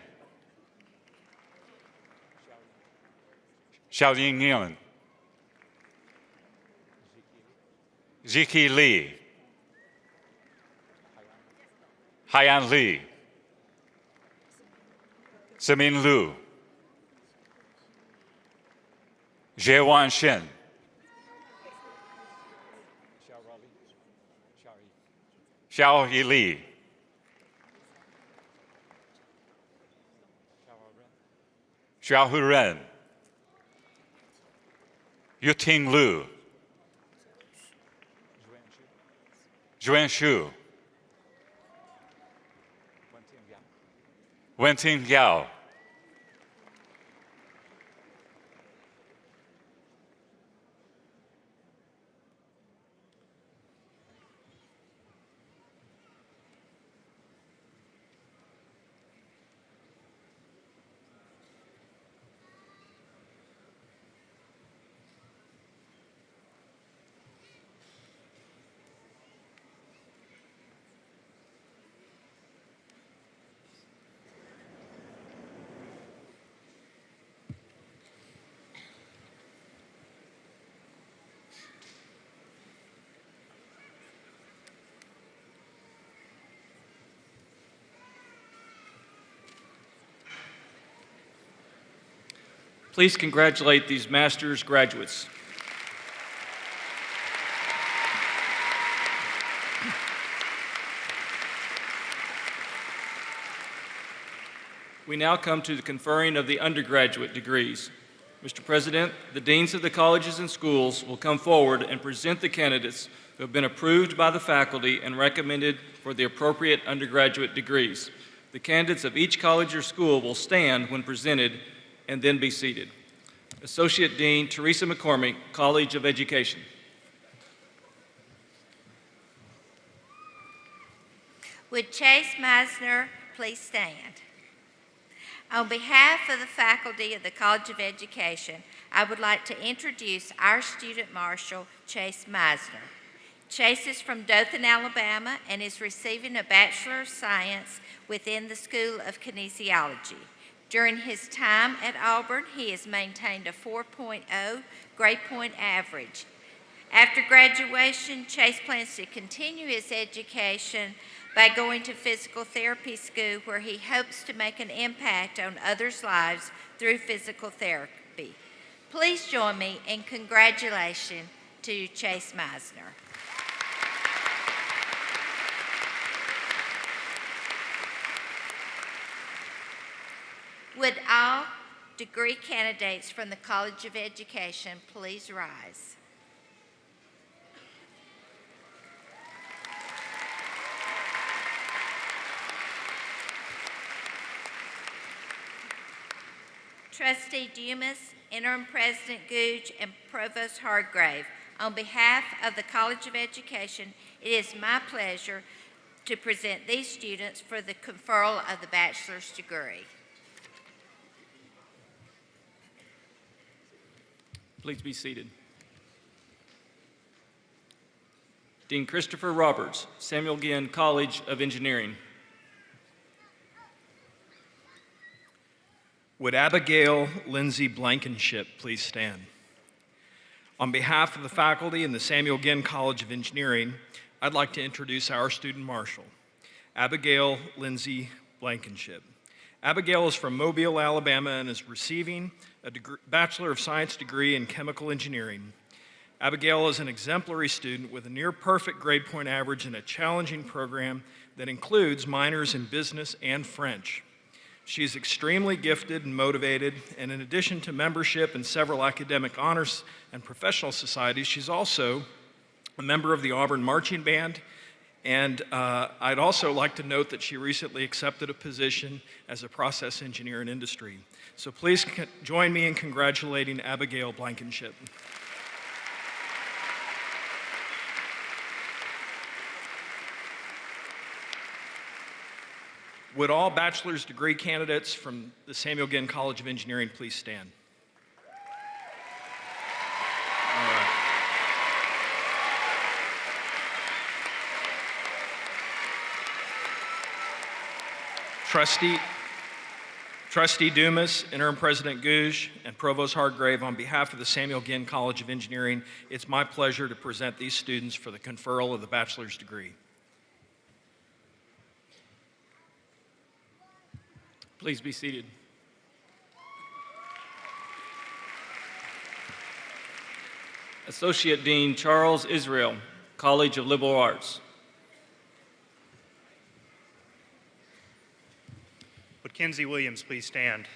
Xiaoying Yan, Ziki Li, Haiyan Li, Simin Liu, Jiewan Shen, Xiao Yi Li, Xiao Hu Ren, Yuting Liu, Juan Shu, Wenting Yao, Please congratulate these master's graduates. We now come to the conferring of the undergraduate degrees. Mr. President, the deans of the colleges and schools will come forward and present the candidates who have been approved by the faculty and recommended for the appropriate undergraduate degrees. The candidates of each college or school will stand when presented and then be seated. Associate Dean Teresa McCormick, College of Education. Would Chase Meisner please stand? On behalf of the faculty of the College of Education, I would like to introduce our student marshal, Chase Meisner. Chase is from Dothan, Alabama, and is receiving a Bachelor of Science within the School of Kinesiology. During his time at Auburn, he has maintained a 4.0 grade point average. After graduation, Chase plans to continue his education by going to physical therapy school, where he hopes to make an impact on others' lives through physical therapy. Please join me in congratulations to Chase Meisner. Would all degree candidates from the College of Education please rise? Trustee Dumas, Interim President Googe, and Provost Hargrave, on behalf of the College of Education, it is my pleasure to present these students for the conferral of the bachelor's degree. Please be seated. Dean Christopher Roberts, Samuel Ginn College of Engineering. Would Abigail Lindsay Blankenship please stand? On behalf of the faculty in the Samuel Ginn College of Engineering, I'd like to introduce our student marshal, Abigail Lindsay Blankenship. Abigail is from Mobile, Alabama, and is receiving a Bachelor of Science degree in Chemical Engineering. Abigail is an exemplary student with a near-perfect grade point average in a challenging program that includes minors in business and French. She is extremely gifted and motivated, and in addition to membership in several academic honors and professional societies, she's also a member of the Auburn Marching Band, and I'd also like to note that she recently accepted a position as a process engineer in industry. So please join me in congratulating Abigail Blankenship. Would all bachelor's degree candidates from the Samuel Ginn College of Engineering please stand? All right. Trustee Dumas, Interim President Googe, and Provost Hargrave, on behalf of the Samuel Ginn College of Engineering, it's my pleasure to present these students for the conferral of the bachelor's degree. Please be seated. Associate Dean Charles Israel, College of Liberal Arts. Would Kinsey Williams please stand?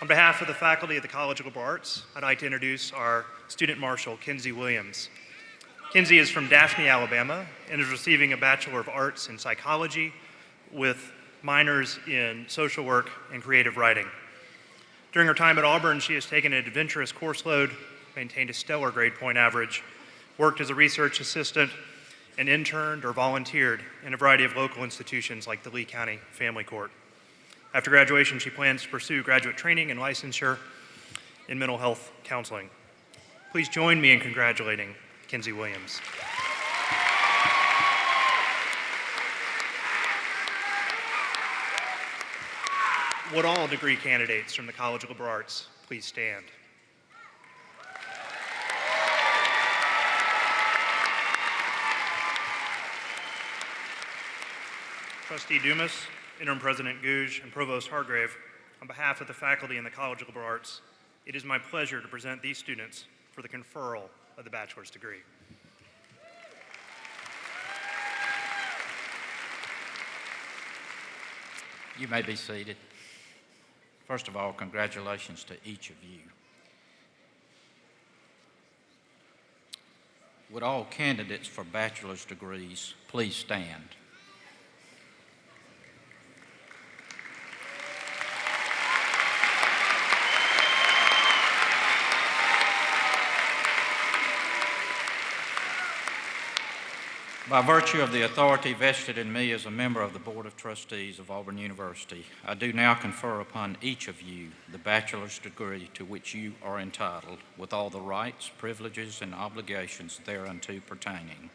On behalf of the faculty of the College of Liberal Arts, I'd like to introduce our student marshal, Kinsey Williams. Kinsey is from Daphne, Alabama, and is receiving a Bachelor of Arts in Psychology with minors in social work and creative writing. During her time at Auburn, she has taken an adventurous course load, maintained a stellar grade point average, worked as a research assistant, and interned or volunteered in a variety of local institutions like the Lee County Family Court. After graduation, she plans to pursue graduate training and licensure in mental health counseling. Please join me in congratulating Kinsey Williams. Would all degree candidates from the College of Liberal Arts please stand? Trustee Dumas, Interim President Gouge, and Provost Hargrave, on behalf of the faculty in the College of Liberal Arts, it is my pleasure to present these students for the conferral of the bachelor's degree. You may be seated. First of all, congratulations to each of you. Would all candidates for bachelor's degrees please stand? By virtue of the authority vested in me as a member of the Board of Trustees of Auburn University, I do now confer upon each of you the bachelor's degree to which you are entitled, with all the rights, privileges, and obligations thereunto pertaining.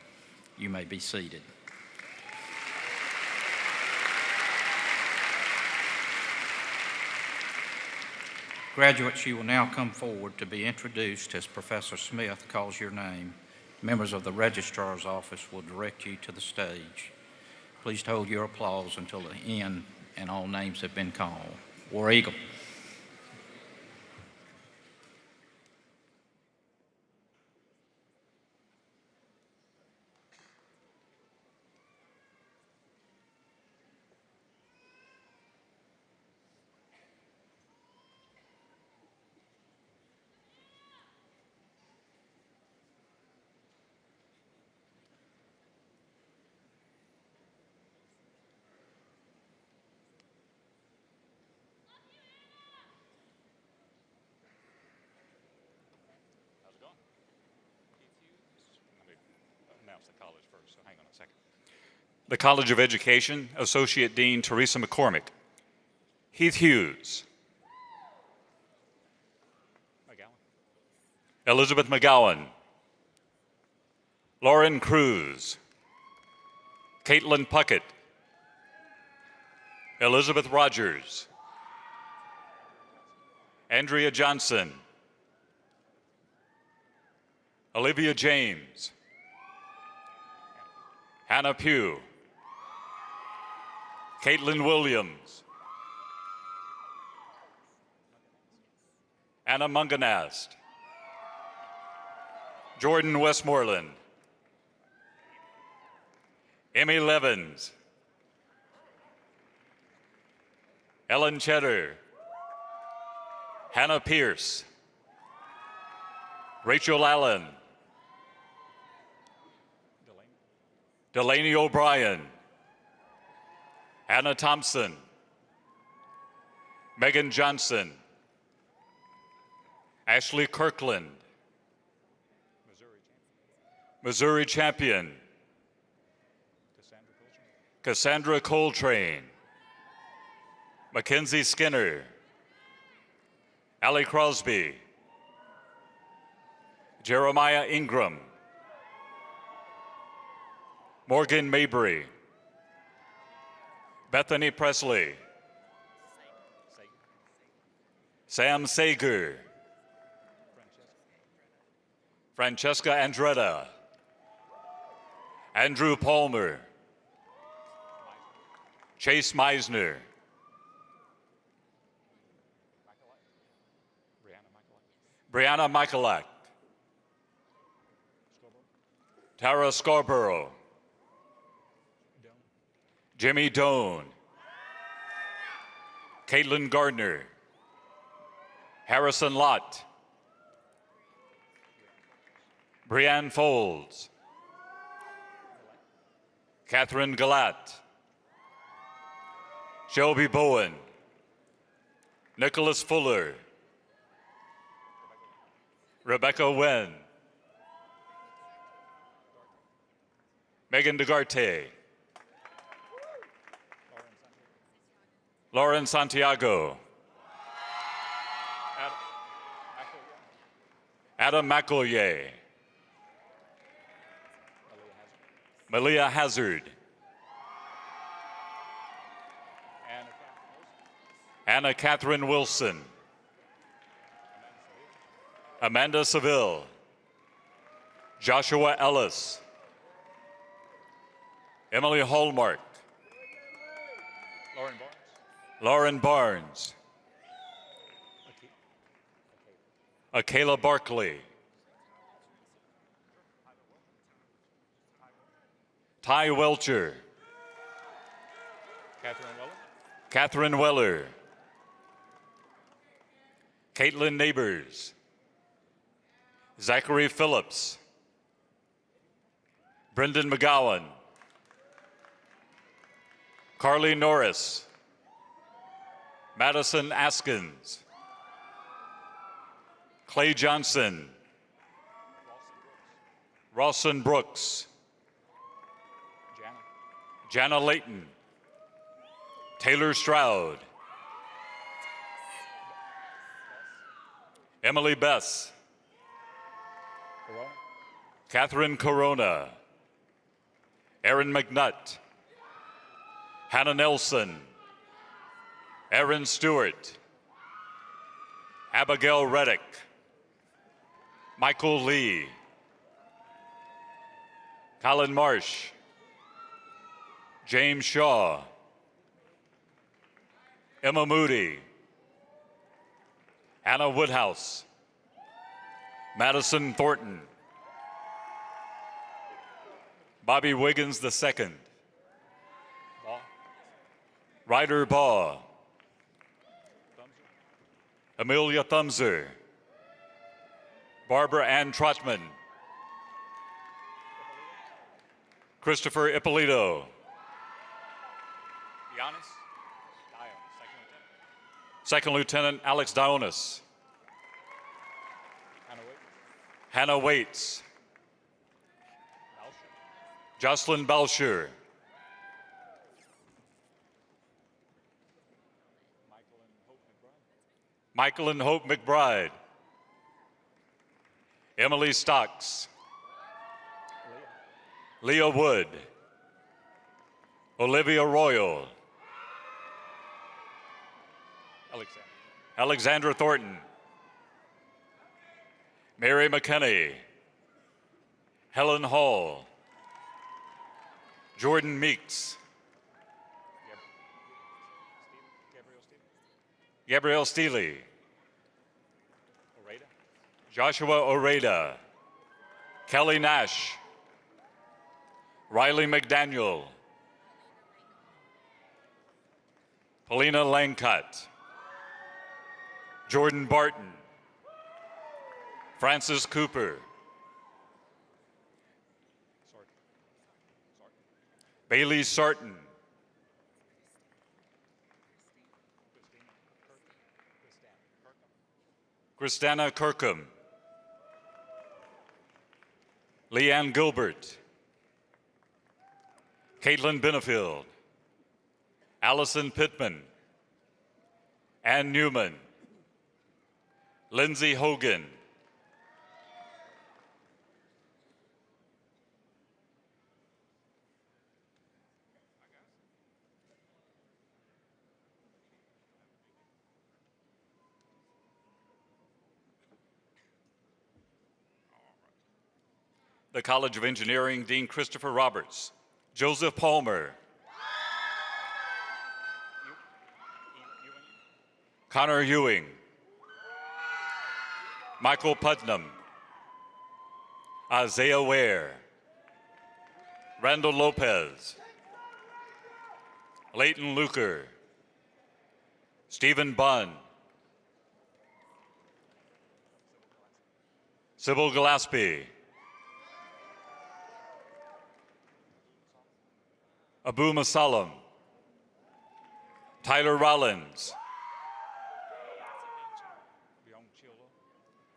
You may be seated. Graduates, you will now come forward to be introduced as Professor Smith calls your name. Members of the Registrar's Office will direct you to the stage. Please hold your applause until the end and all names have been called. War Eagle. The College of Education, Associate Dean Teresa McCormick. Heath Hughes. Elizabeth McGowan. Lauren Cruz. Caitlin Puckett. Elizabeth Rogers. Andrea Johnson. Olivia James. Hannah Pugh. Caitlin Williams. Anna Munganast. Jordan Westmoreland. Emmy Levins. Ellen Cheddar. Hannah Pierce. Rachel Allen. Delaney O'Brien. Hannah Thompson. Megan Johnson. Ashley Kirkland. Missouri Champion. Cassandra Coltrane. Mackenzie Skinner. Allie Crosby. Jeremiah Ingram. Morgan Mabry. Bethany Presley. Sam Sager. Francesca Andretta. Andrew Palmer. Chase Meisner. Brianna Michalak. Tara Scarborough. Jimmy Doan. Caitlin Gardner. Harrison Lott. Brianne Folds. Catherine Galat. Shelby Bowen. Nicholas Fuller. Rebecca Wen. Megan DeGarte. Lauren Santiago. Adam McElroy. Malia Hazard. Anna Catherine Wilson. Amanda Seville. Joshua Ellis. Emily Hallmark. Lauren Barnes. Akayla Barkley. Ty Welcher. Catherine Weller. Caitlin Neighbors. Zachary Phillips. Brendan McGowan. Carly Norris. Madison Askins. Clay Johnson. Rawson Brooks. Jana Layton. Taylor Stroud. Emily Bess. Catherine Corona. Aaron McNutt. Hannah Nelson. Aaron Stewart. Abigail Reddick. Michael Lee. Colin Marsh. James Shaw. Emma Moody. Anna Woodhouse. Madison Thornton. Bobby Wiggins II. Ryder Baugh. Amelia Thumser. Barbara Ann Trotman. Christopher Ippolito. Second Lieutenant Alex Dionis. Hannah Waits. Jocelyn Balsher. Michael and Hope McBride. Emily Stocks. Leah Wood. Olivia Royal. Alexandra Thornton. Mary McKinney. Helen Hall. Jordan Meeks. Gabrielle Steele. Joshua Oreda. Kelly Nash. Riley McDaniel. Paulina Langcott. Jordan Barton. Francis Cooper. Bailey Sarton. Christina Kirkham. Leanne Gilbert. Caitlin Benefield. Allison Pittman. Ann Newman. Lindsay Hogan. The College of Engineering, Dean Christopher Roberts. Joseph Palmer. Connor Ewing. Michael Putnam. Isaiah Ware. Randall Lopez. Leighton Luker. Stephen Bunn. Sybil Gillespie. Abu Masalam. Tyler Rollins.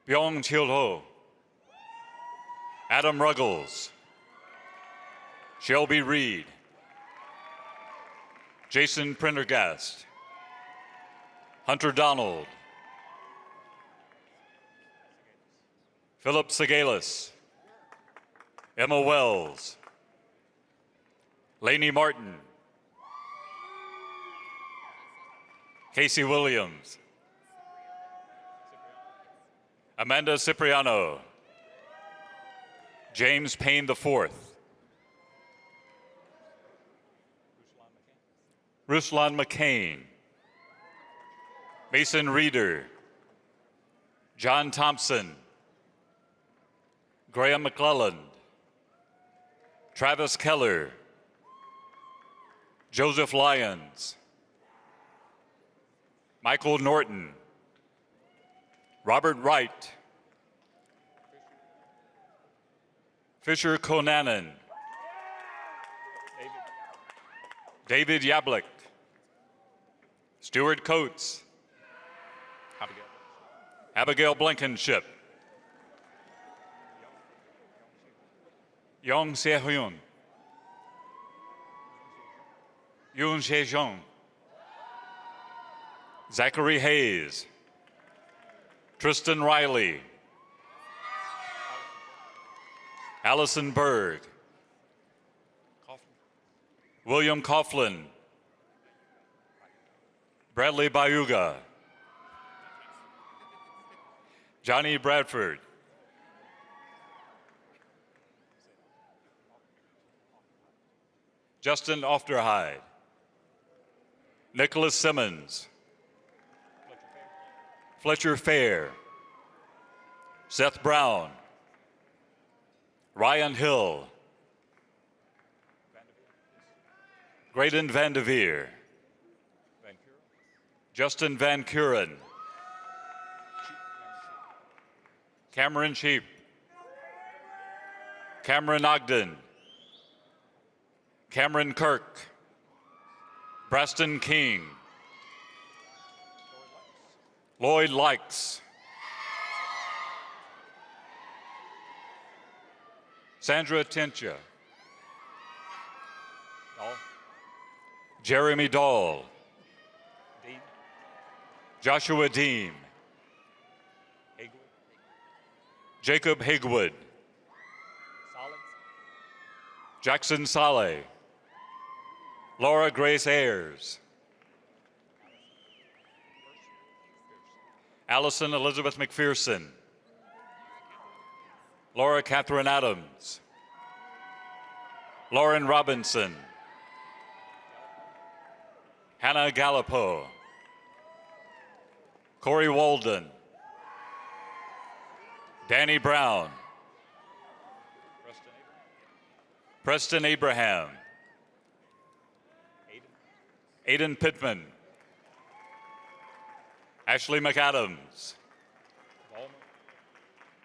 Byung Chil Ho. Adam Ruggles. Shelby Reed. Jason Prendergast. Hunter Donald. Philip Segalis. Emma Wells. Lainey Martin. Casey Williams. Amanda Cipriano. James Payne IV. Ruslan McCain, Mason Reeder, John Thompson, Graham McClelland, Travis Keller, Joseph Lyons, Michael Norton, Robert Wright, Fisher Konanen, David Yablick, Stuart Coates, Abigail Blankenship, Yong Se-hyun, Yoon Se-jong, Zachary Hayes, Tristan Riley, Allison Berg, William Coughlin, Bradley Bayuga, Johnny Bradford, Justin Ofterhide, Nicholas Simmons, Fletcher Fair, Seth Brown, Ryan Hill, Graydon Vandeveer, Justin Van Kuren, Cameron Sheep, Cameron Ogden, Cameron Kirk, Preston King, Lloyd Likes, Sandra Tencha, Jeremy Dahl, Joshua Deem, Jacob Higwood, Jackson Saleh, Laura Grace Ayers, Allison Elizabeth McPherson, Laura Catherine Adams, Lauren Robinson, Hannah Gallipo, Corey Walden, Danny Brown, Preston Abraham, Aiden Pittman, Ashley McAdams,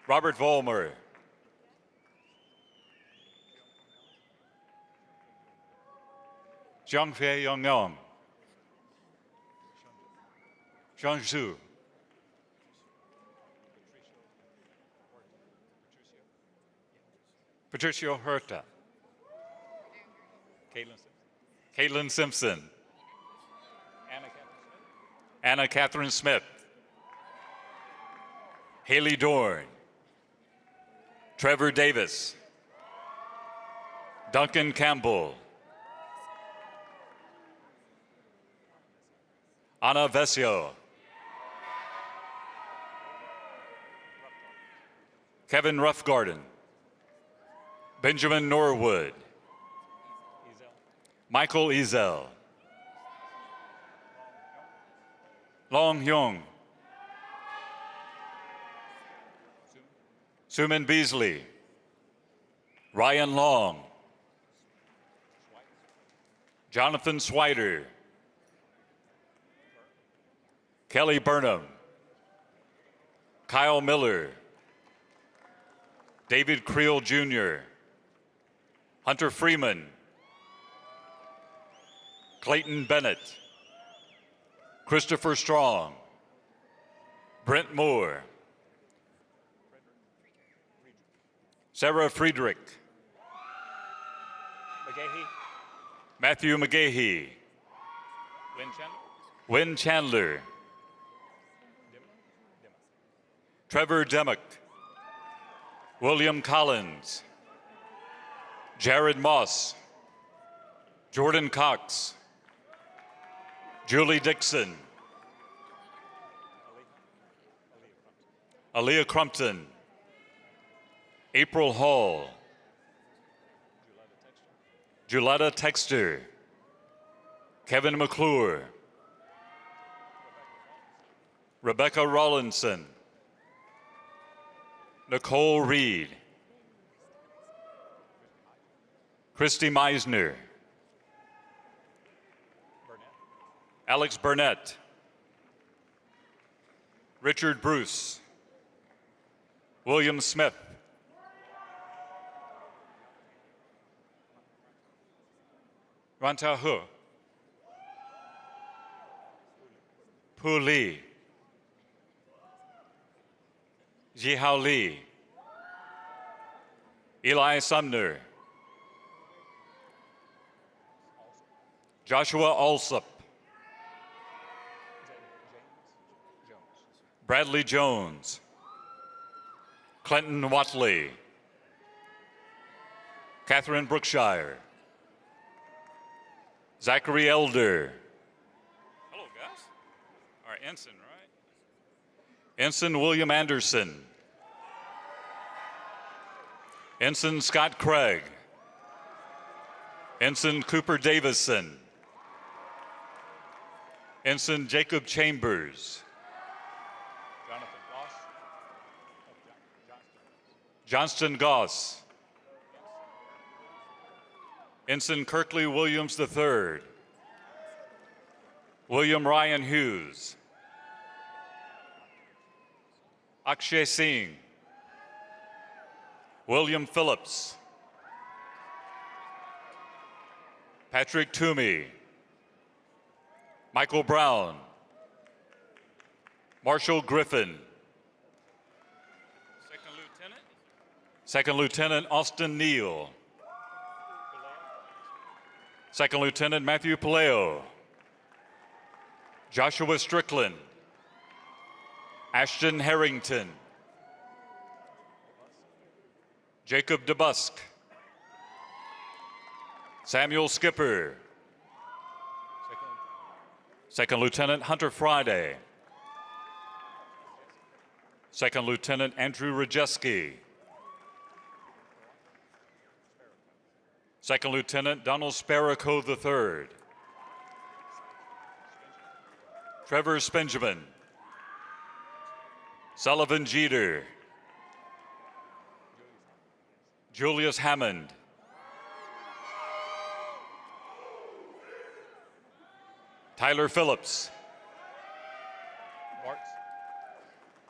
Robert Vollmer, Jiangfei Yongyong, Zhang Zhu, Patricio Herta, Caitlin Simpson, Anna Catherine Smith, Haley Dorn, Trevor Davis, Duncan Campbell, Anna Vesio, Kevin Ruffgarden, Benjamin Norwood, Michael Ezel, Long Hyung, Suman Beasley, Ryan Long, Jonathan Swider, Kelly Burnham, Kyle Miller, David Creel Jr., Hunter Freeman, Clayton Bennett, Christopher Strong, Brent Moore, Sarah Friedrich, Matthew McGahee, Wynn Chandler, Trevor Demick, William Collins, Jared Moss, Jordan Cox, Julie Dixon, Aaliyah Crumpton, April Hall, Juletta Texter, Kevin McClure, Rebecca Rawlinson, Nicole Reed, Christy Meisner, Alex Burnett, Richard Bruce, William Smith, Ranta Hu, Pu Li, Jihao Li, Eli Sumner, Joshua Alsop, Bradley Jones, Clinton Watley, Catherine Brookshire, Zachary Elder. Hello, guys. All right, Ensign, right? Ensign William Anderson. Ensign Scott Craig. Ensign Cooper Davison. Ensign Jacob Chambers. Johnston Goss. Ensign Kirkley Williams III. William Ryan Hughes. Akshay Singh. William Phillips. Patrick Toomey. Michael Brown. Marshall Griffin. Second Lieutenant Austin Neal. Second Lieutenant Matthew Paleo. Joshua Strickland. Ashton Harrington. Jacob DeBusk. Samuel Skipper. Second Lieutenant Hunter Friday. Second Lieutenant Andrew Rajeski. Second Lieutenant Donald Sparrow III. Trevor Spenjamin. Sullivan Jeter. Julius Hammond. Tyler Phillips.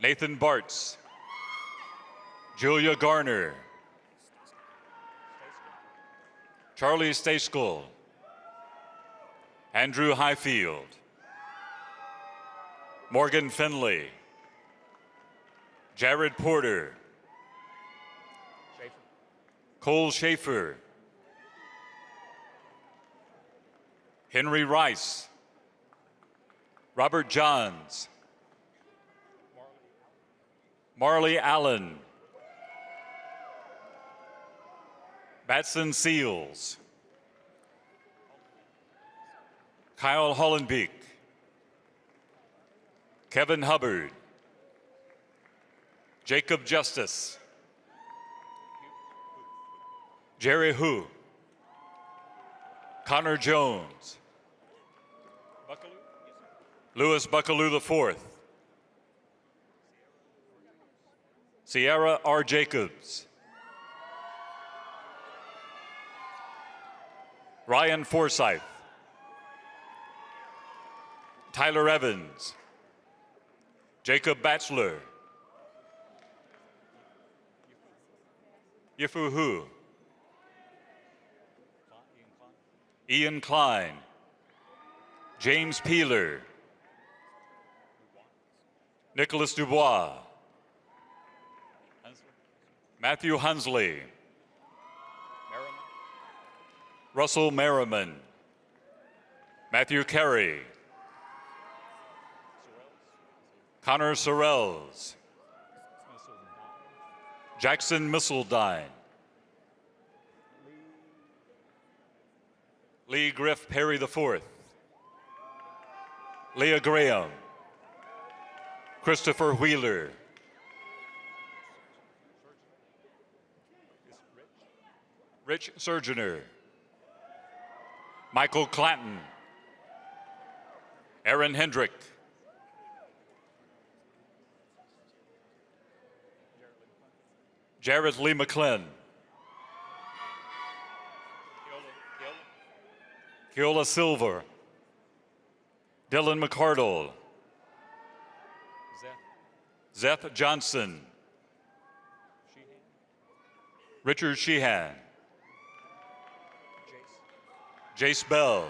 Nathan Bartz. Julia Garner. Charlie Stayskull. Andrew Highfield. Morgan Finley. Jared Porter. Cole Schaefer. Henry Rice. Robert Johns. Marley Allen. Batson Seals. Kyle Hollenbeek. Kevin Hubbard. Jacob Justice. Jerry Hu. Connor Jones. Louis Buckaloo IV. Sierra R. Jacobs. Ryan Forsyth. Tyler Evans. Jacob Batchelor. Yifu Hu. Ian Klein. James Peeler. Nicholas Dubois. Matthew Hunsley. Russell Merriman. Matthew Carey. Connor Sorrells. Jackson Missildine. Lee Griff Perry IV. Leah Graham. Christopher Wheeler. Rich Surgeoner. Michael Clanton. Aaron Hendrick. Jared Lee McClin. Keola Silver. Dylan McCardle. Zeth Johnson. Richard Sheehan. Jace Bell.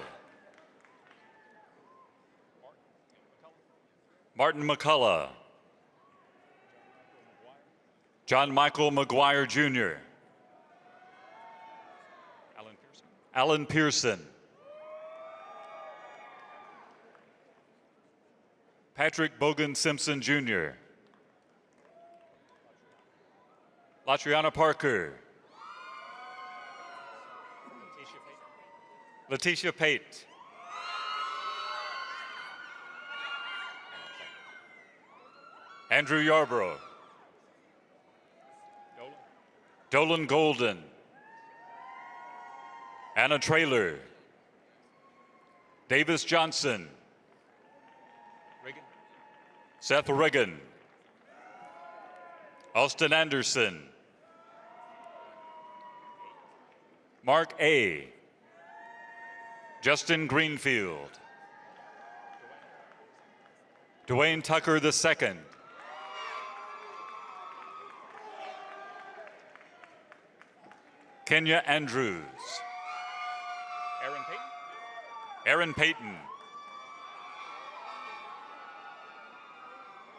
Martin McCullough. John Michael McGuire Jr. Alan Pearson. Patrick Bogan Simpson Jr. Latriana Parker. Letitia Pate. Andrew Yarbrough. Dolan Golden. Anna Traylor. Davis Johnson. Seth Riggin. Austin Anderson. Mark A. Justin Greenfield. Dwayne Tucker II. Kenya Andrews. Aaron Payton.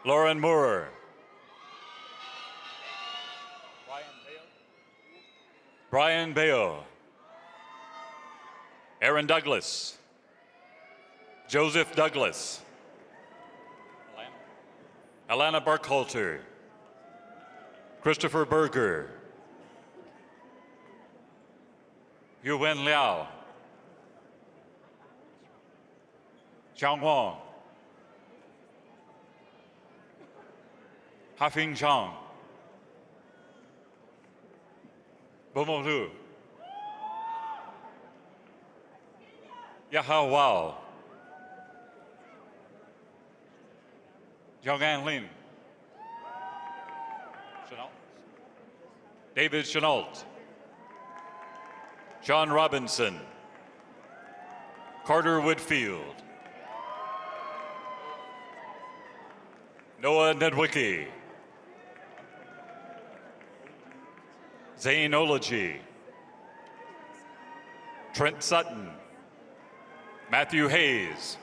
Lauren Moore. Brian Bayo. Aaron Douglas. Joseph Douglas. Alana Barkhalter. Christopher Berger. Yuwen Liao. Zhang Wang. Hafing Zhang. Bomo Lu. Yaha Wao. Jiang Lin. David Chenault. John Robinson. Carter Woodfield. Noah Nedwicki. Zane Ology. Trent Sutton. Matthew Hayes.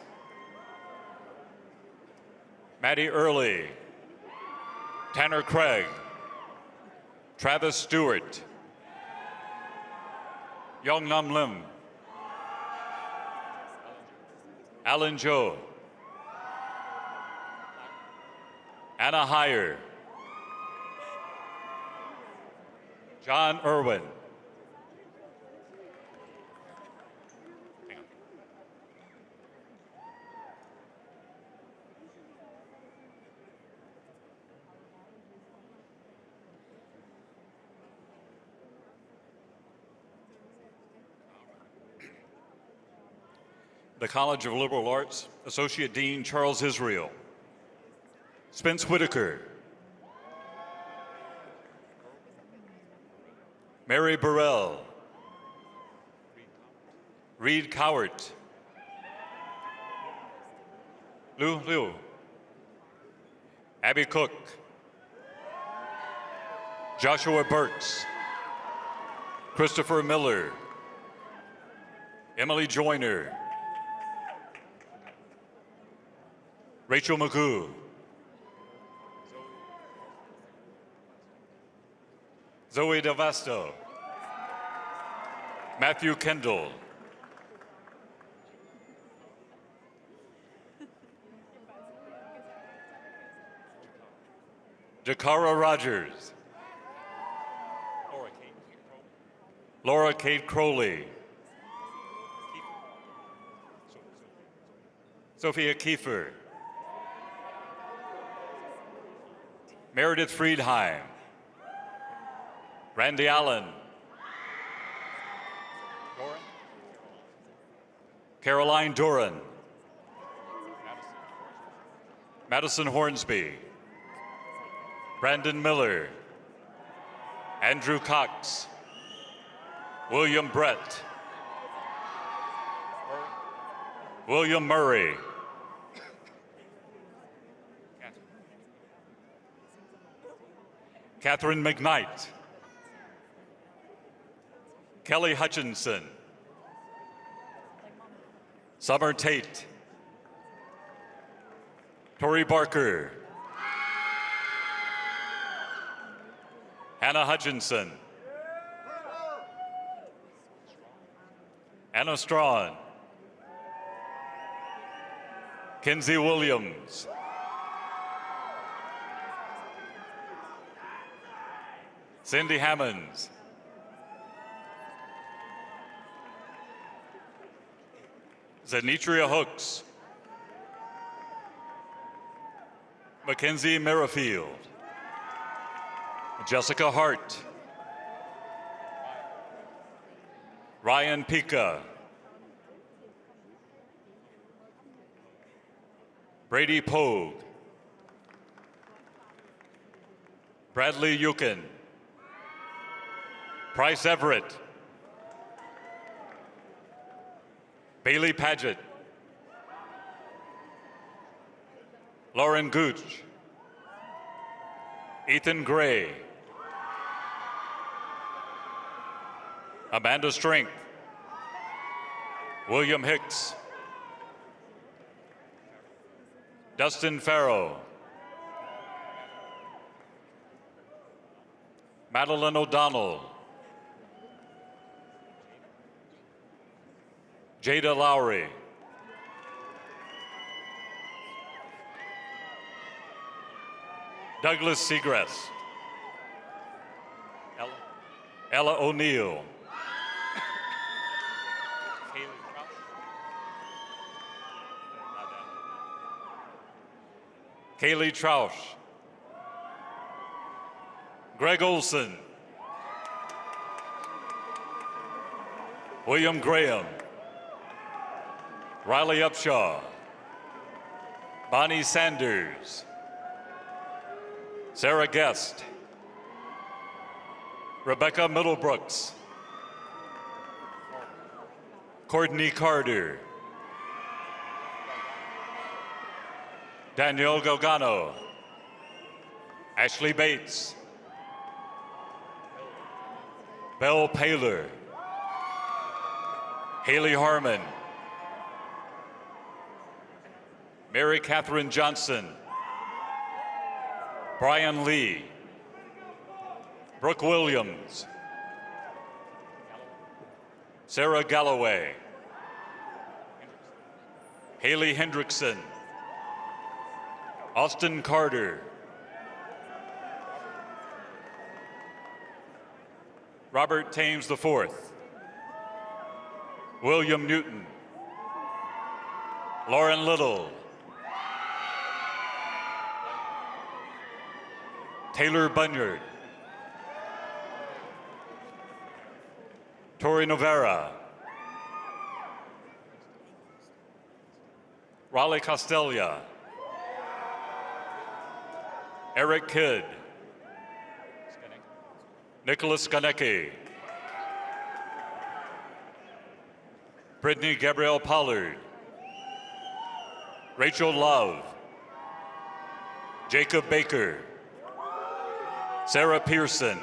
Maddie Early. Tanner Craig. Travis Stewart. Young Nam Lim. Alan Joe. Anna Heyer. John Irwin. The College of Liberal Arts, Associate Dean Charles Israel. Spence Whitaker. Mary Burrell. Reed Cowart. Lu Liu. Abby Cook. Joshua Burks. Christopher Miller. Emily Joyner. Rachel Magoo. Zoe DeVasto. Matthew Kendall. Jakara Rogers. Laura Kate Crowley. Sophia Kiefer. Meredith Friedheim. Randy Allen. Caroline Doran. Madison Hornsby, Brandon Miller, Andrew Cox, William Brett, William Murray, Catherine McKnight, Kelly Hutchinson, Summer Tate, Tori Barker, Hannah Hutchinson, Anna Strawn, Kinsey Williams, Cindy Hammonds, Zenitria Hooks, Mackenzie Merrifield, Jessica Hart, Ryan Pica, Brady Pogue, Bradley Yukin, Price Everett, Bailey Paget, Lauren Gooch, Ethan Gray, Amanda Strength, William Hicks, Dustin Farrow, Madeline O'Donnell, Jada Lowry, Douglas Seagrass, Ella O'Neill, Kaylee Troush, Greg Olson, William Graham, Riley Upshaw, Bonnie Sanders, Sarah Guest, Rebecca Middlebrooks, Courtney Carter, Danielle Galgano, Ashley Bates, Belle Paler, Haley Harmon, Mary Catherine Johnson, Brian Lee, Brooke Williams, Sarah Galloway, Haley Hendrickson, Austin Carter, Robert Thames IV, William Newton, Lauren Little, Taylor Bunyard, Tori Novera, Raleigh Costelia, Eric Kidd, Nicholas Ganecki, Brittany Gabrielle Pollard, Rachel Love, Jacob Baker, Sarah Pearson,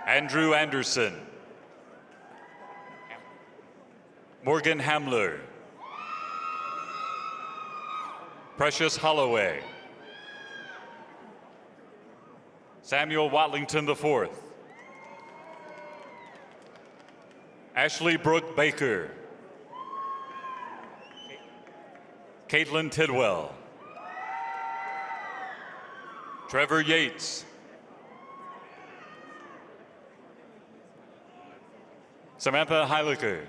Andrew Anderson, Morgan Hamler, Precious Holloway, Samuel Watlington IV, Ashley Brooke Baker, Caitlin Tidwell, Trevor Yates, Samantha Heiliger,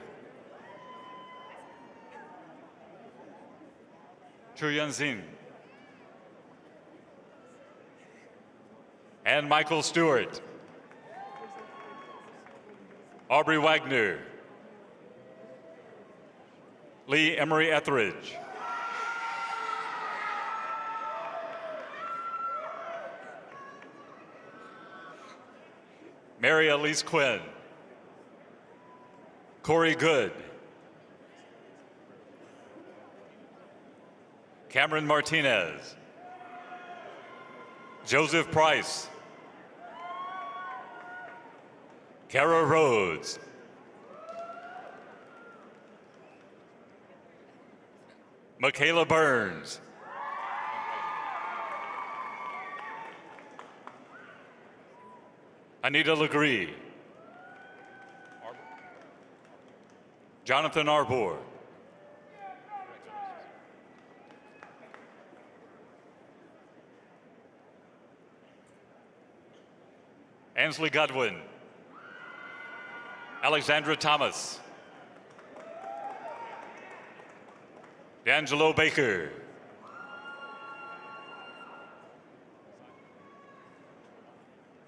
Chuyan Zin, and Michael Stewart, Aubrey Wagner, Lee Emery Etheridge, Mary Elise Quinn. Corey Good. Cameron Martinez. Joseph Price. Kara Rhodes. Michaela Burns. Anita Legree. Jonathan Arbor. Ansley Godwin. Alexandra Thomas. D'Angelo Baker.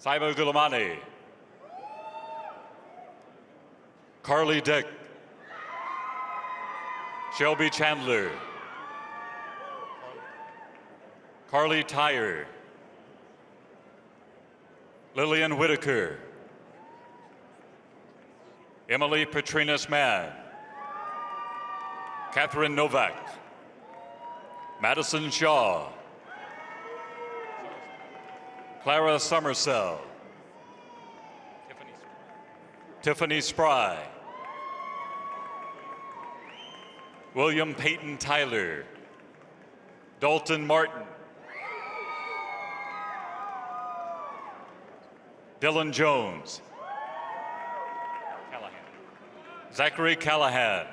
Saiba Gulamani. Carly Dick. Shelby Chandler. Carly Tyre. Lillian Whitaker. Emily Petrinas Mann. Catherine Novak. Madison Shaw. Clara Summersell. Tiffany Spry. William Peyton Tyler. Dalton Martin. Dylan Jones. Zachary Callahan.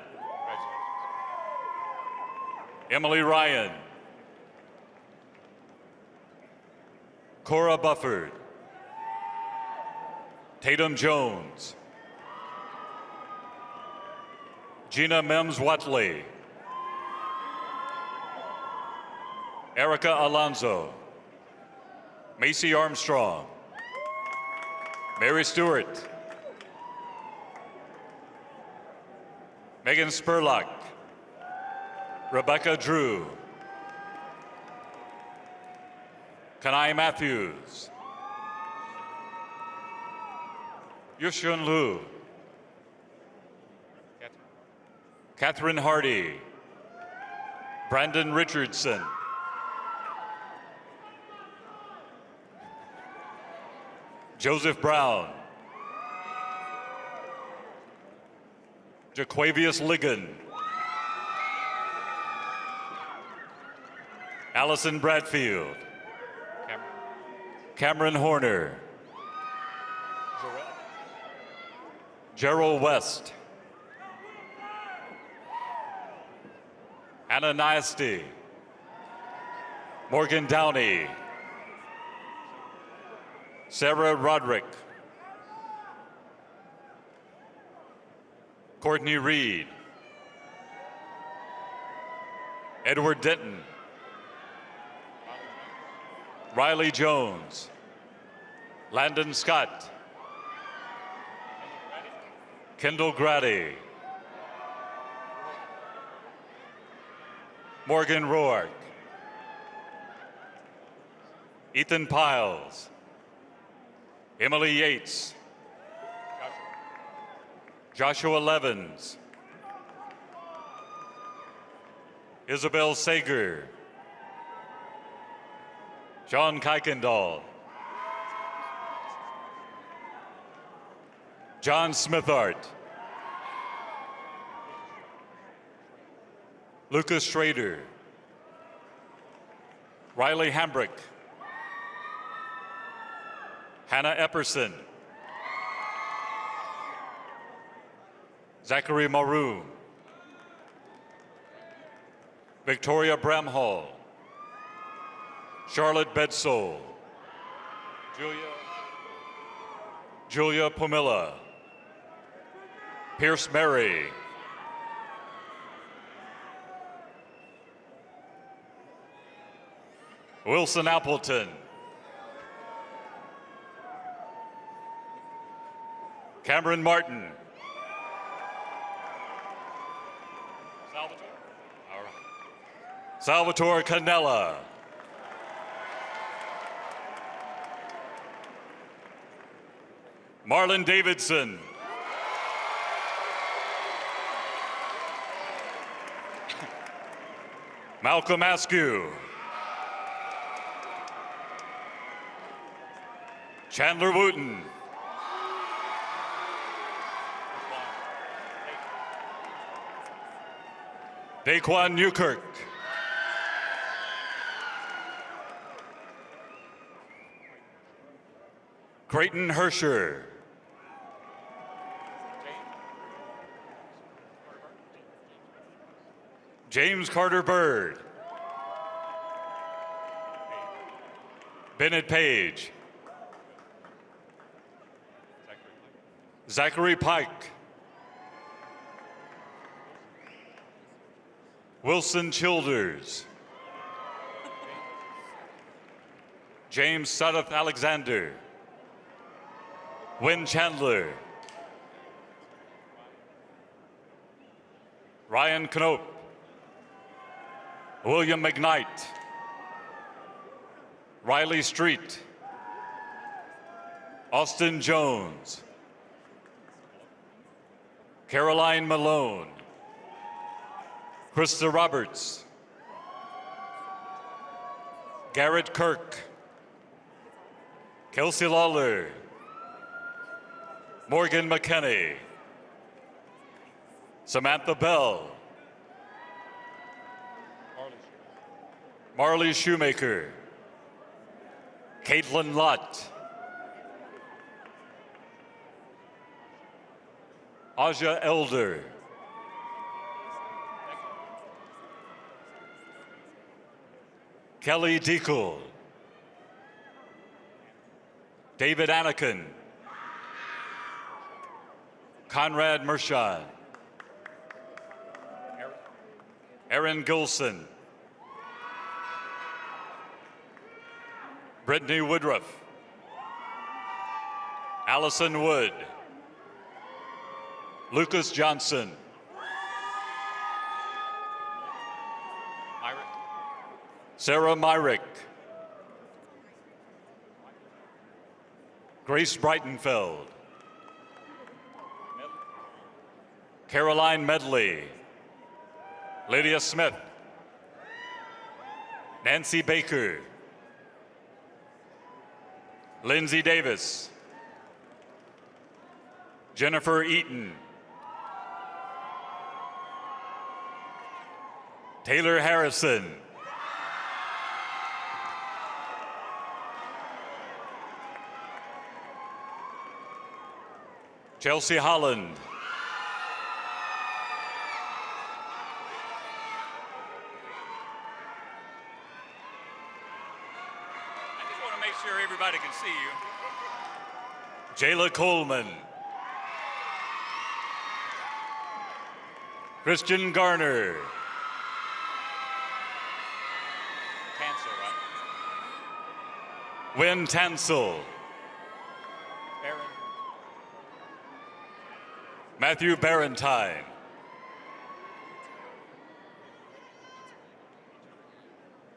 Emily Ryan. Cora Bufford. Tatum Jones. Gina Mims Watley. Erica Alonzo. Macy Armstrong. Mary Stewart. Megan Spurlock. Rebecca Drew. Kanai Matthews. Yushun Lu. Catherine Hardy. Brandon Richardson. Joseph Brown. Jaquavius Ligon. Allison Bradfield. Cameron Horner. Gerald West. Anna Niasty. Morgan Downey. Sarah Roderick. Courtney Reed. Edward Denton. Riley Jones. Landon Scott. Kendall Grady. Morgan Roark. Ethan Piles. Emily Yates. Joshua Levins. Isabel Sager. John Kuykendall. John Smithart. Lucas Schrader. Riley Hambrick. Hannah Epperson. Zachary Maroon. Victoria Bramhall. Charlotte Bedsole. Julia Pomilla. Pierce Mary. Wilson Appleton. Cameron Martin. Salvatore Canella. Marlon Davidson. Malcolm Askew. Chandler Wooten. Daquan Newkirk. Creighton Hersher. James Carter Bird. Bennett Page. Zachary Pike. Wilson Childers. James Sudduth Alexander. Wynn Chandler. Ryan Knope. William McKnight. Riley Street. Austin Jones. Caroline Malone. Krista Roberts. Garrett Kirk. Kelsey Lawler. Morgan McKinney. Samantha Bell. Marley Shoemaker. Caitlin Lott. Aja Elder. Kelly Deacle. David Anakin. Conrad Mershon. Aaron Gilson. Brittany Woodruff. Allison Wood. Lucas Johnson. Sarah Myrick. Grace Breitenfeld. Caroline Medley. Lydia Smith. Nancy Baker. Lindsay Davis. Jennifer Eaton. Taylor Harrison. Chelsea Holland. I just want to make sure everybody can see you. Jayla Coleman. Christian Garner. Cancel, right? Wynn Tansel. Aaron. Matthew Barentine.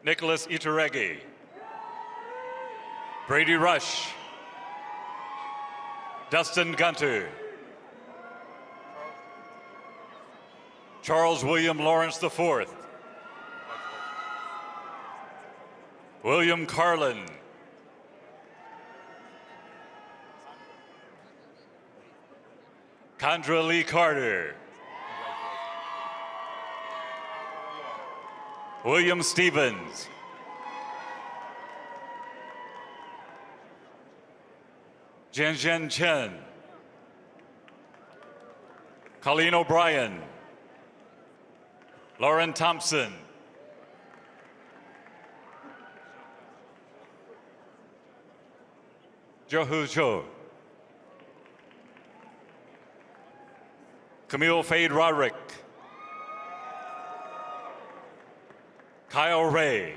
Nicholas Iteregi. Brady Rush. Dustin Gunter. Charles William Lawrence IV. William Carlin. Condra Lee Carter. William Stevens. Jen Jen Chen. Colleen O'Brien. Lauren Thompson. Johu Cho. Camille Fade Roderick. Kyle Ray.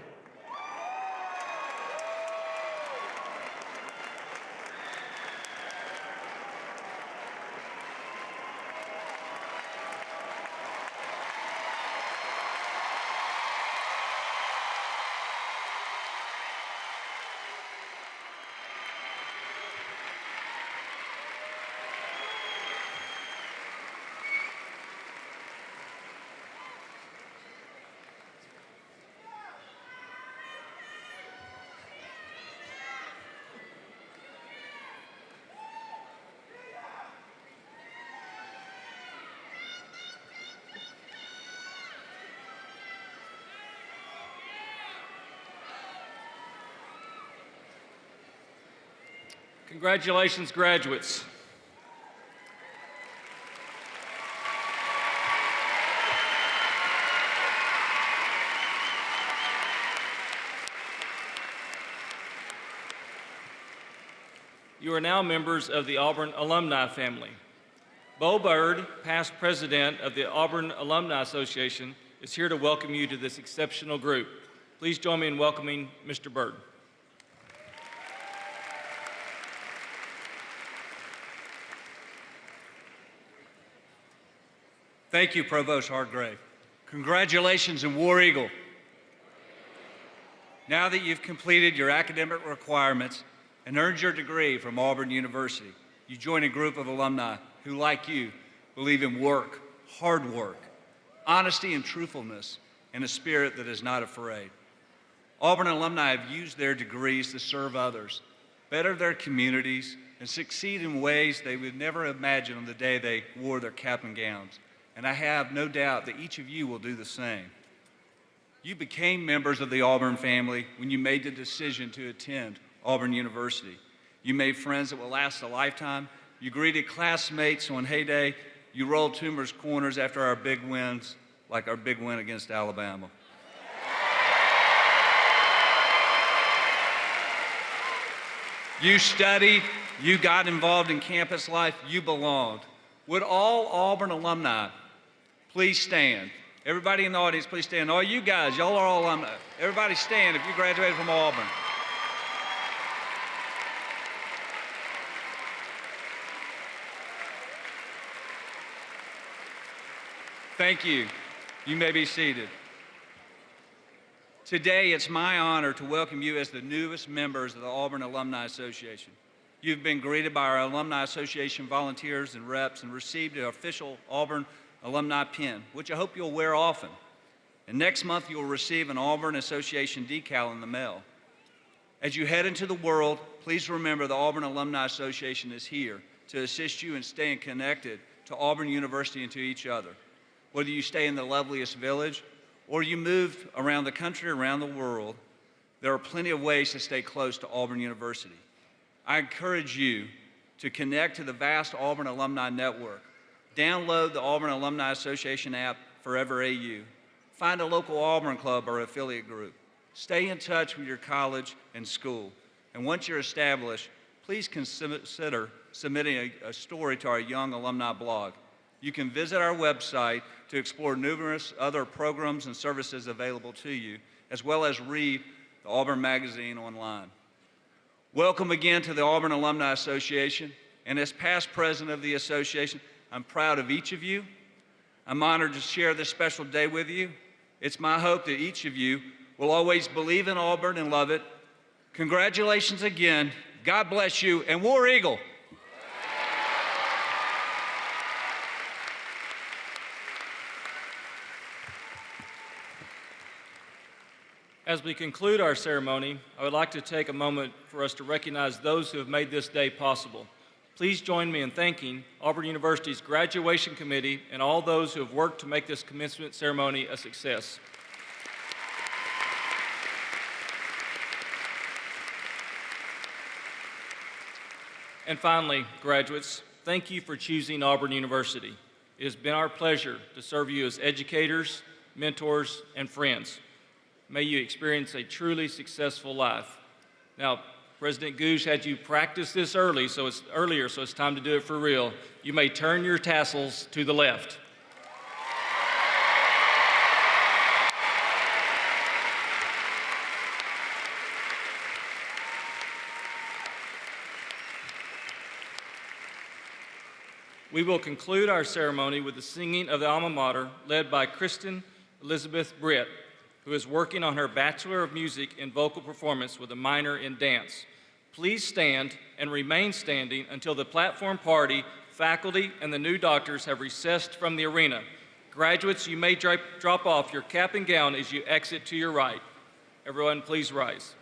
Congratulations, graduates. You are now members of the Auburn alumni family. Bo Bird, past president of the Auburn Alumni Association, is here to welcome you to this exceptional group. Please join me in welcoming Mr. Bird. Thank you, Provost Hargrave. Congratulations and War Eagle. Now that you've completed your academic requirements and earned your degree from Auburn University, you join a group of alumni who, like you, believe in work, hard work, honesty and truthfulness, and a spirit that is not afraid. Auburn alumni have used their degrees to serve others, better their communities, and succeed in ways they would never imagine on the day they wore their cap and gowns. And I have no doubt that each of you will do the same. You became members of the Auburn family when you made the decision to attend Auburn University. You made friends that will last a lifetime. You greeted classmates on heyday. You rolled Toomer's corners after our big wins, like our big win against Alabama. You studied, you got involved in campus life, you belonged. Would all Auburn alumni please stand? Everybody in the audience, please stand. All you guys, y'all are all alumni. Everybody stand if you graduated from Auburn. Thank you. You may be seated. Today, it's my honor to welcome you as the newest members of the Auburn Alumni Association. You've been greeted by our Alumni Association volunteers and reps and received an official Auburn alumni pin, which I hope you'll wear often. And next month, you'll receive an Auburn Association decal in the mail. As you head into the world, please remember the Auburn Alumni Association is here to assist you in staying connected to Auburn University and to each other. Whether you stay in the loveliest village or you move around the country, around the world, there are plenty of ways to stay close to Auburn University. I encourage you to connect to the vast Auburn Alumni Network. Download the Auburn Alumni Association app, Forever AU. Find a local Auburn club or affiliate group. Stay in touch with your college and school. And once you're established, please consider submitting a story to our Young Alumni blog. You can visit our website to explore numerous other programs and services available to you, as well as read the Auburn Magazine online. Welcome again to the Auburn Alumni Association, and as past president of the association, I'm proud of each of you. I'm honored to share this special day with you. It's my hope that each of you will always believe in Auburn and love it. Congratulations again. God bless you, and War Eagle. As we conclude our ceremony, I would like to take a moment for us to recognize those who have made this day possible. Please join me in thanking Auburn University's graduation committee and all those who have worked to make this commencement ceremony a success. And finally, graduates, thank you for choosing Auburn University. It has been our pleasure to serve you as educators, mentors, and friends. May you experience a truly successful life. Now, President Gooch had you practice this earlier, so it's time to do it for real. You may turn your tassels to the left. We will conclude our ceremony with the singing of the alma mater led by Kristen Elizabeth Britt, who is working on her Bachelor of Music in Vocal Performance with a minor in dance. Please stand and remain standing until the platform party, faculty, and the new doctors have recessed from the arena. Graduates, you may drop off your cap and gown as you exit to your right. Everyone, please rise.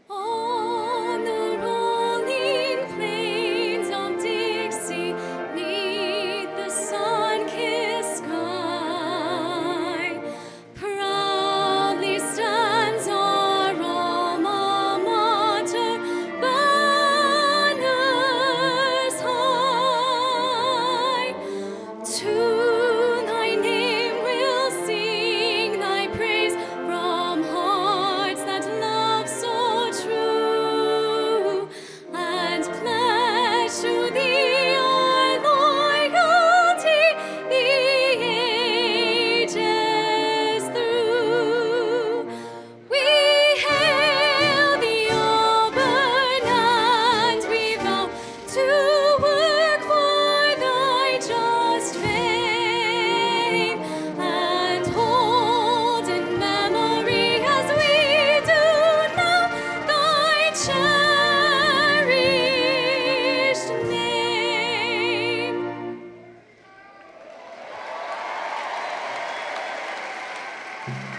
On the rolling plains of Dixie, Thank you.